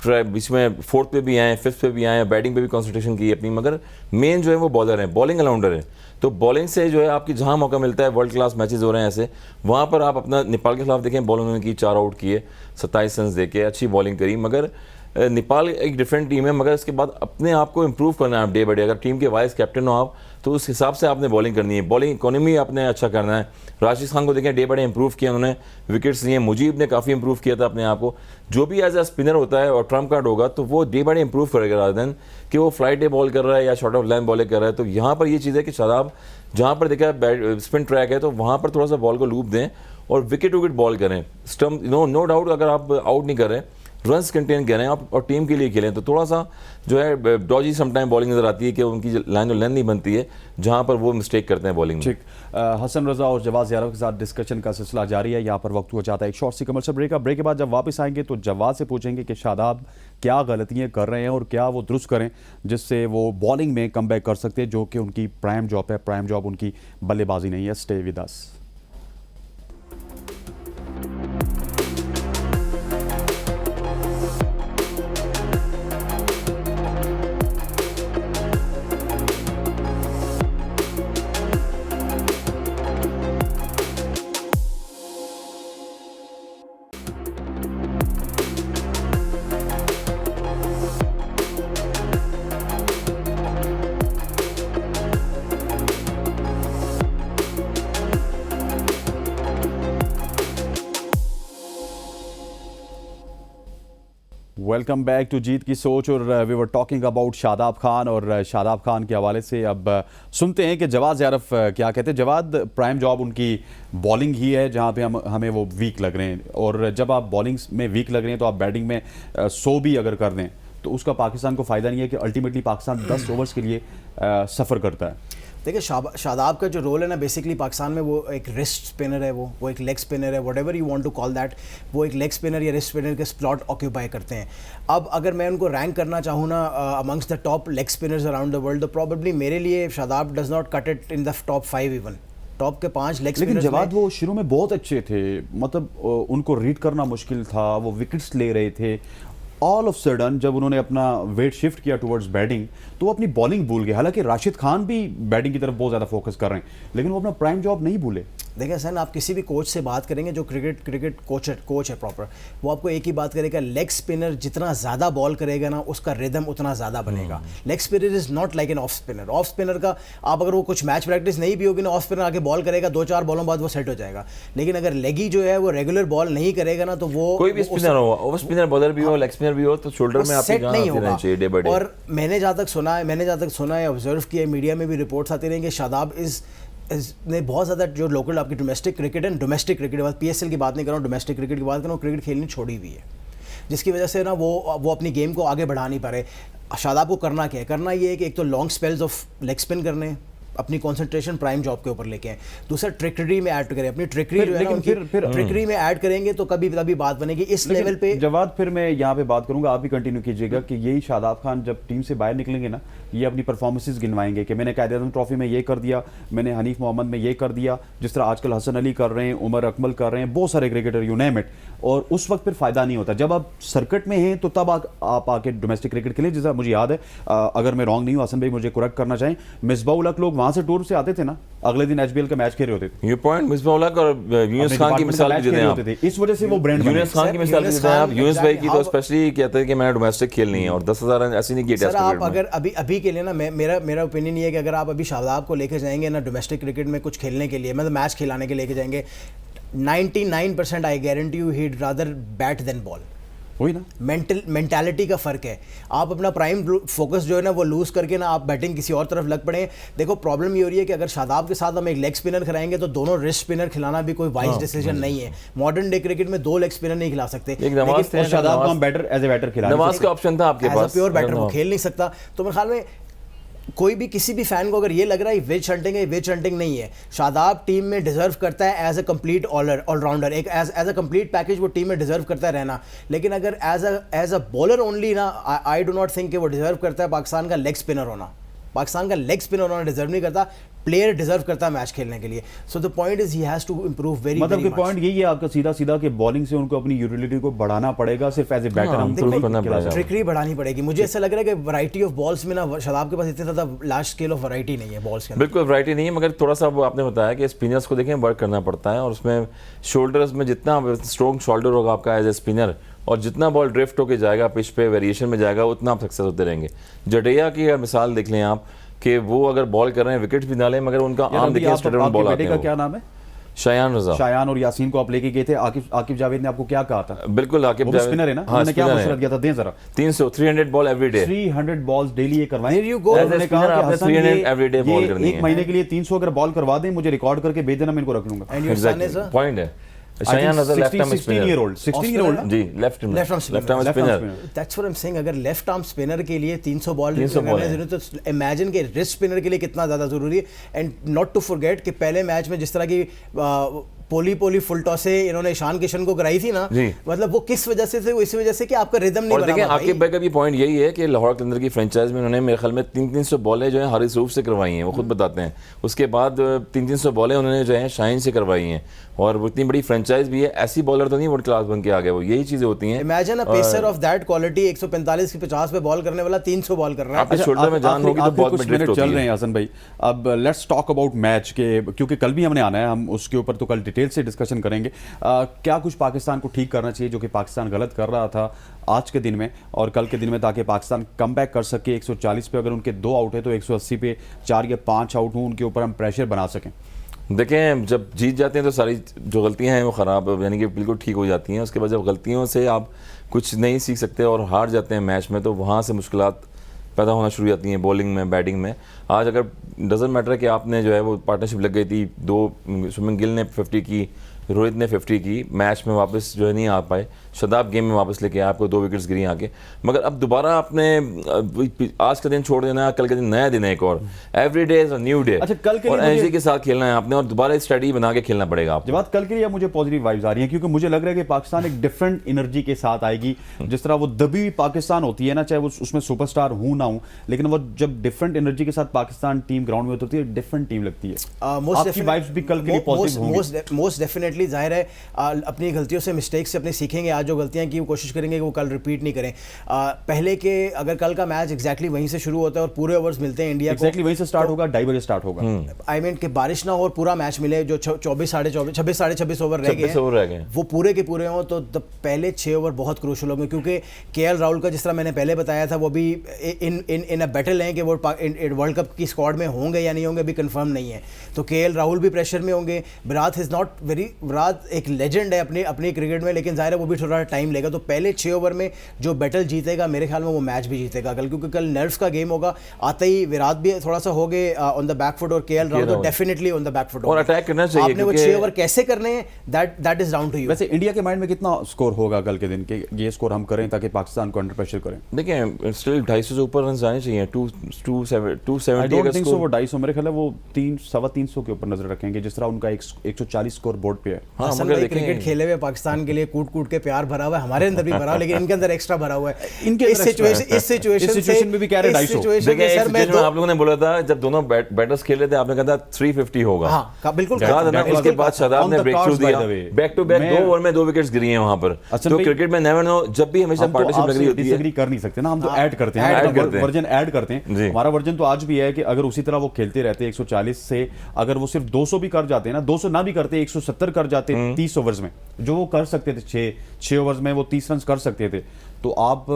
बीच में 4th पे भी आए, 5th पे भी आए, बैटिंग पे भी कंसंट्रेशन की अपनी, मगर मेन जो है वो बॉलर है, बॉलिंग ऑलराउंडर है। तो बॉलिंग से जो है आपकी जहाँ मौका मिलता है, वर्ल्ड क्लास मैचेस हो रहे हैं ऐसे, वहाँ पर आप अपना नेपाल के खिलाफ देखें, बॉल उन्होंने की 4 आउट किए, 27 रन देके अच्छी बॉलिंग करी। मगर नेपाल एक डिफरेंट टीम है, मगर इसके बाद अपने आप को इम्प्रूव करना है आप डे बाई डे। अगर टीम के वाइस कैप्टन हो आप तो उस हिसाब से आपने बॉलिंग करनी है, बॉलिंग इकोनॉमी आपने अच्छा करना है। राशिद खान को देखें, डे बाई डे इंप्रूव किया उन्होंने, विकेट्स लिए। मुजीब ने काफ़ी इंप्रूव किया था अपने आप को। जो भी एज ए स्पिनर होता है और ट्रम्प कार्ड होगा तो वो डे बाई डे इंप्रूव करेगा, रादर देन कि वो फ्लाइट डे बॉल कर रहा है या शॉर्ट ऑफ लाइन बॉलिंग कर रहा है। तो यहाँ पर ये चीज़ है कि शादाब जहाँ पर देखा स्पिन ट्रैक है तो वहाँ पर थोड़ा सा बॉल को लूप दें और विकेट बॉल करें। स्टम्प नो डाउट, अगर आप आउट नहीं कर रहे, रन्स कंटेन करें आप और टीम के लिए खेलें, तो थोड़ा सा जो है डॉजी समटाइम बॉलिंग नजर आती है कि उनकी लाइन और लेंथ नहीं बनती है, जहां पर वो मिस्टेक करते हैं बॉलिंग में। ठीक, हसन रजा और जवाद ज़ियारफ के साथ डिस्कशन का सिलसिला जारी है। यहाँ पर वक्त हो जाता है एक शॉर्ट सी कमर्शियल ब्रेक का। ब्रेक के बाद जब वापस आएंगे तो जवाद से पूछेंगे कि शादाब क्या गलतियाँ कर रहे हैं और क्या वो दुरुस्त करें जिससे वो बॉलिंग में कमबैक कर सकते हैं, जो कि उनकी प्राइम जॉब है। प्राइम जॉब उनकी बल्लेबाजी नहीं है। Stay with us. Welcome back to जीत की सोच। और we were talking about Shadab Khan, और शादाब खान के हवाले से अब सुनते हैं कि जवाद ज़ियारफ क्या कहते हैं। जवाद, प्राइम जॉब उनकी बॉलिंग ही है जहां पे हमें वो वीक लग रहे हैं, और जब आप बॉलिंग में वीक लग रहे हैं तो आप बैटिंग में 100 भी अगर कर दें तो उसका पाकिस्तान को फ़ायदा नहीं है कि अल्टीमेटली पाकिस्तान 10 ओवर्स के लिए सफ़र करता है। देखिए शादाब का जो रोल है ना बेसिकली पाकिस्तान में, वो एक रिस्ट स्पिनर है, वो एक लेग स्पिनर है, whatever you want to call that, वो एक लेग स्पिनर या रिस्ट स्पिनर के स्लॉट ऑक्यूपाई करते हैं। अब अगर मैं उनको रैंक करना चाहूँ ना amongst the top leg spinners around the world, तो प्रॉबेबली मेरे लिए Shadab does not cut it in the top 5 even, top के 5 लेग स्पिनर्स। लेकिन जवाद वो शुरू में बहुत अच्छे थे, मतलब उनको रीड करना मुश्किल था, वो विकेट्स ले रहे थे। ऑल ऑफ सडन जब उन्होंने अपना वेट शिफ्ट किया टुवर्ड्स बैटिंग तो वो अपनी बॉलिंग भूल गए। हालांकि राशिद खान भी बैटिंग की तरफ बहुत ज़्यादा फोकस कर रहे हैं, लेकिन वो अपना प्राइम जॉब नहीं भूले। देखिए सर, आप किसी भी कोच से बात करेंगे जो क्रिकेट कोच है प्रॉपर, वो आपको एक ही बात करेगा, लेग स्पिनर जितना ज़्यादा बॉल करेगा ना उसका रिदम उतना ज़्यादा बनेगा। Leg spinner is not like an off spinner. Off spinner का आप अगर वो कुछ मैच प्रैक्टिस नहीं भी होगी ना, ऑफ स्पिनर आके बॉल करेगा, 2-4 बॉलों बाद वो सेट हो जाएगा। लेकिन अगर लेगी जो है वो रेगुलर बॉल नहीं करेगा ना तो वो कोई भी स्पिनर हो, ऑफ स्पिनर बॉलर भी हो, लेग स्पिनर भी हो, तो शोल्डर में आपकी जान आती रहनी चाहिए डे बाय डे। और मैंने जहाँ तक सुना है, ऑब्जर्व किया, मीडिया में भी रिपोर्ट्स आती रही कि शादाब ने बहुत ज़्यादा जो लोकल आपकी डोमेस्टिक क्रिकेट है, डोमेस्टिक क्रिकेट के बाद PSL की बात नहीं कर रहा हूँ, डोमेस्टिक क्रिकेट की बात कर रहा हूँ, क्रिकेट खेलनी छोड़ी हुई है, जिसकी वजह से ना वो अपनी गेम को आगे बढ़ा नहीं पा रहे। शादाब को करना क्या है? करना ये है कि एक तो long spells of leg spin करने, अपनी कंसंट्रेशन प्राइम जॉब के ऊपर लेके आए। दूसरा ट्रिकरी में ऐड करें, अपनी ट्रिकरी जो है ना उनकी ट्रिकरी में ऐड करेंगे तो कभी तभी बात बनेगी इस लेवल पे। जवाद, फिर मैं यहाँ पे बात करूंगा, आप भी कंटिन्यू कीजिएगा कि यही शादाब खान जब टीम से बाहर निकलेंगे ना, ये अपनी परफॉर्मेंसेस गिनवाएंगे कि मैंने कायदे आज़म ट्रॉफी में ये कर दिया, मैंने हनीफ मोहम्मद में ये कर दिया, जिस तरह आजकल हसन अली कर रहे हैं, उमर अकमल कर रहे हैं, बहुत सारे क्रिकेटर, यू नेम इट। और उस वक्त फिर फायदा नहीं होता। जब आप सर्किट में हैं तो तब आप आके डोमेस्टिक क्रिकेट खेलें। जैसा मुझे याद है, अगर मैं रॉन्ग नहीं हूँ, हसन भाई मुझे करेक्ट करना चाहें, मिसबाह-उल हक लोग वहां से टूर से आते थे ना, अगले दिन एचबीएल का मैच खेल रहे होते थे। ये पॉइंट मिसबाह-उल हक और यूनुस खान की मिसाल भी देते हैं आप। इस वजह से वो ब्रांड बने। यूनुस खान की मिसाल भी देते हैं आप। यूनुस भाई की तो स्पेशली कहते हैं कि मैंने डोमेस्टिक खेलनी है और 10,000 रन ऐसे नहीं किए टेस्ट क्रिकेट। क्रिकेट में। अगर अभी के लिए ना मेरा ओपिनियन ये है कि अगर आप अभी शादाब को लेके जाएंगे ना डोमेस्टिक क्रिकेट में कुछ खेलने के लिए, मतलब मैच खिलाने के लेके जाएंगे, 99% I guarantee you he rather bat than ball. वही ना, मेंटालिटी का फर्क है। आप अपना प्राइम फोकस जो है ना वो लूज करके ना आप बैटिंग किसी और तरफ लग पड़े। देखो प्रॉब्लम ये हो रही है कि अगर शादाब के साथ हम एक लेग स्पिनर खिलाएंगे तो दोनों रिस्ट स्पिनर खिलाना भी कोई वाइज डिसीजन नहीं है। मॉडर्न डे क्रिकेट में 2 लेग स्पिनर नहीं खिला सकते। लेकिन शादाब को हम बैटर एज ए बैटर खिला, नवाज का ऑप्शन था आपके पास, प्योर बैटर वो खेल नहीं सकता। तो मेरे ख्याल में कोई भी किसी भी फैन को अगर ये लग रहा है वेज हंटिंग है, वेज हंटिंग नहीं है। शादाब टीम में डिजर्व करता है एज अ कंप्लीट ऑलराउंडर, एक एज अ कंप्लीट पैकेज वो टीम में डिजर्व करता है रहना। लेकिन अगर एज अ बॉलर ओनली ना, आई डू नॉट थिंक कि वो डिजर्व करता है पाकिस्तान का लेग स्पिनर होना। पाकिस्तान का लेग स्पिनर होना डिजर्व नहीं करता, प्लेयर डिजर्व करता है मैच खेलने के लिए। So the point is he has to improve very मतलब कि पॉइंट यही है आपका सीधा कि बॉलिंग से उनको अपनी यूटिलिटी को बढ़ाना पड़ेगा, सिर्फ एज ए बैटर हम ट्रिकरी बढ़ानी पड़ेगी। मुझे ऐसा लग रहा है कि वैरायटी ऑफ बॉल्स में ना शादाब के पास इतनी ज़्यादा लार्ज स्केल ऑफ वैरायटी नहीं है बॉल्स के अंदर। बिल्कुल वैरायटी नहीं है, मगर थोड़ा सा वो आपने बताया कि स्पिनर्स को देखें वर्क करना पड़ता है और उसमें शोल्डर्स में जितना स्ट्रॉन्ग शोल्डर होगा आपका एज ए स्पिनर और जितना बॉल ड्रिफ्ट होकर जाएगा, पिच पे वेरिएशन में जाएगा, उतना आप सक्सेस होते रहेंगे। जडेजा की अगर मिसाल देख लें आप कि वो अगर बॉल कर रहे हैं विकेट भी ना लें, मगर उनका आम देखिए स्ट्रेट ऑन बॉल आते हैं। क्या नाम है? शायान रजा। शायान और यासीन को आप लेके गए थे, आकिब जावेद ने आपको क्या कहा था? बिल्कुल, आकिब जावेद स्पिनर है ना, उन्होंने क्या मशवरा दिया था? दें जरा। 300 ball every day, 300 balls daily ये करवाएं। उन्होंने कहा कि हसन 300 एवरी डे बॉल करनी है। एक महीने के लिए 300 अगर बॉल करवा दें, मुझे रिकॉर्ड करके भेज देना, मैं इनको रख लूंगा। पॉइंट है। Shayan Raza left arm spinner, 16 year old जी, left arm spinner. That's what I am saying. अगर लेफ्ट आर्म स्पिनर के लिए 300 बॉल करने तो इमेजिन के रिस्ट स्पिनर के लिए कितना ज्यादा जरूरी है। एंड नॉट टू फॉरगेट कि पहले मैच में जिस तरह की पोली फुल टॉस से इन्होंने ईशान किशन को कराई थी ना, मतलब वो किस वजह से थे? वो इस वजह से कि आपका रिदम नहीं बना। देखिए आकिब भाई का भी पॉइंट यही है कि लाहौर के अंदर की फ्रेंचाइज में उन्होंने मेरे ख्याल में 300 बॉलें जो है हारिस रूफ से करवाई हैं, वो खुद बताते हैं। उसके बाद 300 बॉलें उन्होंने जो है शाहीन से करवाई हैं, और वो इतनी बड़ी फ्रेंचाइज भी है, ऐसी बॉलर तो नहीं वर्ल्ड क्लास बन के आ गए वो, यही चीजें होती हैं। Imagine a pacer of that quality 145 की 50 पे बॉल करने वाला 300 बॉल कर रहा है। आपके शोल्डर में जान होगी तो बॉल में ड्रिफ्ट होती है। चल रहे हैं हसन भाई, अब लेट्स टॉक अबाउट मैच के, क्योंकि कल भी हमने आना है, हम उसके ऊपर तो कल डिटेल से डिस्कशन करेंगे। क्या कुछ पाकिस्तान को ठीक करना चाहिए जो कि पाकिस्तान गलत कर रहा था आज के दिन में और कल के दिन में, ताकि पाकिस्तान कम बैक कर सके? 140 पे अगर उनके 2 आउट है तो 180 पे 4 या 5 आउट हों, उनके ऊपर हम प्रेशर बना सकें। देखें, जब जीत जाते हैं तो सारी जो गलतियां हैं वो ख़राब यानी कि बिल्कुल ठीक हो जाती हैं। उसके बाद जब गलतियों से आप कुछ नहीं सीख सकते और हार जाते हैं मैच में, तो वहाँ से मुश्किलात पैदा होना शुरू हो जाती हैं बॉलिंग में, बैटिंग में। आज अगर डजंट मैटर कि आपने जो है वो पार्टनरशिप लग गई थी, 2 शुभमन गिल ने 50 की, रोहित ने 50 की, मैच में वापस जो है नहीं आ पाए, शादाब गेम में वापस लेके आए, आपको 2 विकेट्स गिरी आके। मगर अब दोबारा आपने आज का दिन छोड़ देना, कल का दिन नया दिन है एक और, every day is a new day. अच्छा, कल के लिए एनर्जी के साथ खेलना है आपने और दोबारा स्ट्रेटजी बना के खेलना पड़ेगा आपको। जवाब, कल के लिए मुझे पॉजिटिव वाइब्स आ रही हैं, क्योंकि मुझे लग रहा है कि पाकिस्तान एक डिफरेंट एनर्जी के साथ आएगी। जिस तरह वो दबी हुई पाकिस्तान होती है ना, चाहे वो उसमें सुपरस्टार हूं ना हूं, लेकिन वो जब डिफरेंट एनर्जी के साथ पाकिस्तान टीम ग्राउंड में होती है, डिफरेंट टीम लगती है। आपकी वाइब्स भी कल के लिए पॉजिटिव होंगी। मोस्ट डेफिनेटली जाहिर है अपनी गलतियों से, मिस्टेक से अपने सीखेंगे। आज जो गलतियां की वो कोशिश करेंगे कि वो कल रिपीट नहीं करें। पहले के अगर कल का मैच एग्जैक्टली वहीं से शुरू होता है और पूरे ओवर्स मिलते हैं इंडिया को, एग्जैक्टली वहीं से स्टार्ट होगा, 2:30 बजे स्टार्ट होगा। आई मीन कि बारिश ना हो और पूरा मैच मिले, जो 24 साढ़े 26 ओवर रह गए वो पूरे के पूरे हों, तो पहले 6 ओवर बहुत क्रूशल होंगे। क्योंकि केएल राहुल का, जिस तरह मैंने पहले बताया था, वो भी इन अ बैटल है कि वो वर्ल्ड कप की स्क्वाड में होंगे या नहीं होंगे, अभी कंफर्म नहीं है। तो केएल राहुल भी प्रेशर में होंगे। Virat is not very, Virat एक लेजेंड है अपनी क्रिकेट में, लेकिन जाहिर है वो भी थोड़ा थोड़ा टाइम लेगा, तो पहले 6 ओवर में जो बैटल जीतेगा मेरे ख्याल में वो मैच भी जीतेगा कल, क्योंकि कल नर्व्स का गेम होगा। आते ही विराट भी थोड़ा सा हो गए ऑन द बैक फुट और केएल राहुल तो definitely on the back foot और अटैक करना चाहिए, आपने वो क्योंकि 6 ओवर कैसे करने हैं that is down to you. वैसे इंडिया के माइंड में कितना स्कोर होगा कल के दिन के, ये स्कोर हम करें ताकि पाकिस्तान को अंडर प्रेशर करें? देखिए स्टिल 250 से ऊपर रन आने चाहिए, 270 आई डोंट थिंक सो वो स्कोर। 250, मेरे ख्याल है वो 300-325 के ऊपर नजर रखेंगे, जिस तरह उनका 140 स्कोर बोर्ड पे है। हाँ असल मगर में क्रिकेट खेले हुए पाकिस्तान के लिए कूट कूट के प्यार भरा हुआ है, हमारे अंदर भी भरा हुआ है, लेकिन इनके अंदर एक्स्ट्रा भरा हुआ है। इनके इस अंदर extra है। सिचुएशन में भी कह रहे 250। देखिए सर मैं आप लोगों ने बोला था जब दोनों बैटर्स खेले थे, आपने कहा था 350 होगा। हाँ बिल्कुल याद है ना, उसके बाद शादाब ने ब्रेक थ्रू दिया, बैक टू बैक 2 ओवर में 2 विकेट्स गिरी हैं वहां पर। तो क्रिकेट में नेवर नो, जब भी हमेशा पार्टनरशिप लग रही होती है। डिसएग्री कर नहीं सकते ना, हम तो ऐड करते हैं, वर्जन ऐड करते हैं। हमारा वर्जन तो आज भी है कि अगर उसी तरह वो खेलते रहते 140 से, अगर वो सिर्फ 200 भी कर जाते हैं ना, 200 ना भी करते 170 कर जाते 30 ओवर्स में, जो वो कर सकते थे 6 ओवर्स में वो 30 रन कर सकते थे, तो आप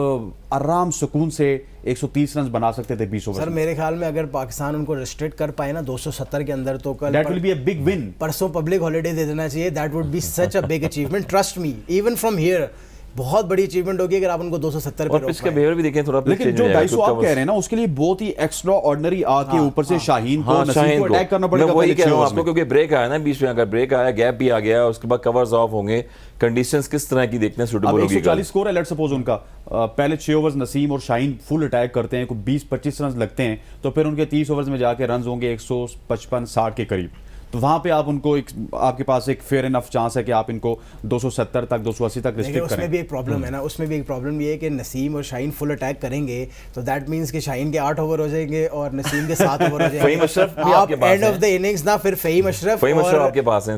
आराम सुकून से 130 रन बना सकते थे 20 ओवर। सर मेरे ख्याल में अगर पाकिस्तान उनको रिस्ट्रिक्ट कर पाए ना 270 के अंदर, तो कल that will be a big win. परसों पब्लिक हॉलीडे दे देना चाहिए, that would be such a big achievement, trust me, even from here बहुत बड़ी अचीवमेंट होगी अगर आप उनको 270 पे और पिच का बिहेवियर भी देखें थोड़ा। लेकिन जो 250 आप कह रहे हैं ना, उसके लिए बहुत ही एक्स्ट्रा ऑर्डिनरी आके ऊपर से शाहीन को, नसीम को अटैक करना पड़ेगा। वही कह रहा हूं आपको, क्योंकि ब्रेक आया ना बीच में, अगर ब्रेक आया, गैप भी आ गया, उसके बाद कवर्स ऑफ होंगे, कंडीशंस किस तरह की देखने सूटेबल होगी। 140 स्कोर है, लेट्स सपोज उनका पहले 6 ओवर्स नसीम और शाहीन फुल अटैक करते हैं, कोई 20-25 रन लगते हैं, तो फिर उनके 30 ओवर्स में जाके रन होंगे 155-60 के करीब। तो वहां पे आप उनको आपके पास एक फेयर इनफ चांस है कि आप इनको 270 तक 280 तक रिस्ट्रिक्ट करें। उसमें भी एक प्रॉब्लम है ना, उसमें भी एक प्रॉब्लम ये है कि नसीम और शाहीन फुल अटैक करेंगे, तो दैट मींस कि शाहीन के 8 ओवर हो जाएंगे और नसीम के 7 ओवर हो जाएंगे। फ़हीम अशरफ भी आपके पास एंड ऑफ द इनिंग्स ना, फिर फ़हीम अशरफ आपके पास हैं,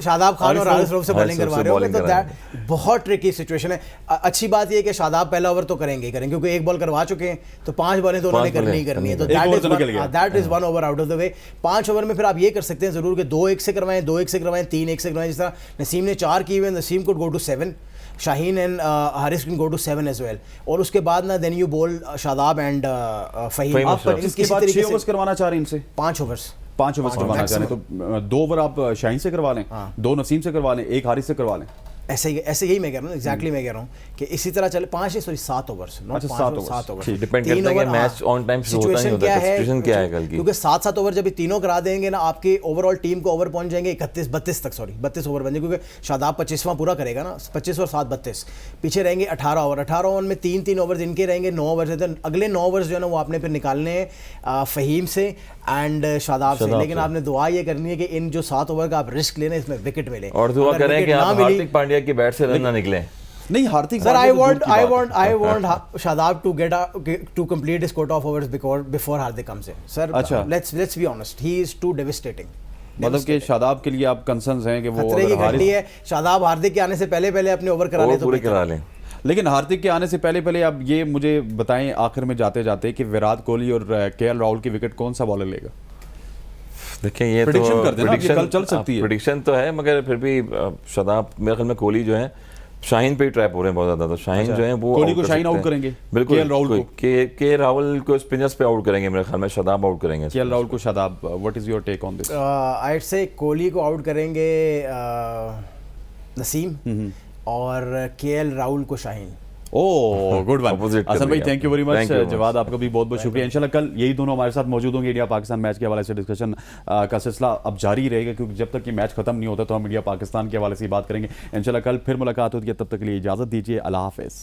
शादाब खान और हारिस रऊफ से बॉलिंग करवा रहे हो, तो दैट बहुत ट्रिकी सिचुएशन है। अच्छी बात ये है कि शादाब पहला ओवर तो करेंगे क्योंकि एक बॉल करवा चुके हैं, तो 5 बॉलें तो उन्होंने करनी ही करनी है, तो that is 1 over out of the way. 5 over में फिर आप ये कर सकते हैं जरूर कि 2-1 से करवाएं, 2-1 से करवाएं, 3-1 से करवाएं, जिस तरह नसीम ने 4 किए हुए, Naseem could go to 7, Shaheen and Haris can go to 7 as well, और उसके बाद ना देन यू बोल शादाब एंड फ़हीम। आप 25 के बाद 6 ओवर्स करवाना चाह रहे हैं इनसे? 5 ओवर्स 5 ओवर्स करवाना चाह रहे हैं, तो 2 ओवर आप शाहीन से करवा लें, 2 नसीम से करवा लें, 1 हारिस से करवा लें। ऐसे यही मैं कह रहा हूँ, एग्जैक्टली मैं कह रहा हूँ कि इसी तरह चले 7 ओवर्स, नॉट 7 ओवर्स, डिपेंड करता है कि मैच ऑन टाइम शुरू होता नहीं होता, सिचुएशन क्या है कल की, क्योंकि 7 ओवर जब ये तीनों करा देंगे ना, आपके ओवरऑल टीम को ओवर पहुंच जाएंगे 32 ओवर बन जाएंगे, क्योंकि शादाब 25वां पूरा करेगा ना, 25 और 7 32, पीछे रहेंगे 18 ओवर में 3 ओवर इनके रहेंगे, 9 ओवर है, अगले 9 ओवर जो है ना वो आपने फिर निकालने हैं फ़हीम से एंड शादाब से, लेकिन आपने दुआ ये करनी है कि इन जो 7 ओवर का आप रिस्क लेना, इसमें विकेट मिले, और दुआ करें कि आप हार्दिक पांड्या की बैट से रन ना निकले। नहीं Hardik sir, I want Shadab to complete his quota of overs before Hardik comes in, sir. अच्छा, let's be honest, he is too devastating। मतलब कि शादाब के लिए आप कंसर्न्स हैं कि वो खतरे की घंटी है, शादाब हार्दिक के आने से पहले अपने ओवर करा ले तो पूरे करा लें। लेकिन हार्दिक के आने से पहले अब ये मुझे बताएं आखिर में जाते जाते कि विराट कोहली और केएल राहुल की विकेट कौन सा बॉलर लेगा? देखिए ये तो प्रेडिक्शन कल चल सकती है, प्रेडिक्शन तो है, मगर फिर भी शादाब मेरे ख्याल में कोहली जो है शाहीन पे ही ट्रैप हो रहे हैं बहुत ज्यादा, तो शाहीन जो है वो कोहली को शाहीन आउट करेंगे, बिल्कुल केएल राहुल को के राहुल को स्पिनर्स पे आउट करेंगे, मेरे ख्याल में शादाब आउट करेंगे केएल राहुल को Shadab. What is your take on this? I say Kohli को आउट करेंगे नसीम और केएल राहुल को शाहीन। ओह गुड वन असल भाई, thank you very much Jawad, आपका भी बहुत बहुत शुक्रिया। इंशाल्लाह कल यही दोनों हमारे साथ मौजूद होंगे। इंडिया पाकिस्तान मैच के हवाले से डिस्कशन का सिलसिला अब जारी रहेगा, क्योंकि जब तक ये मैच खत्म नहीं होता तो हम इंडिया पाकिस्तान के हवाले से बात करेंगे। इंशाल्लाह कल फिर मुलाकात होती है, तब तक के लिए इजाज़त दीजिए, अल्लाह हाफिज़।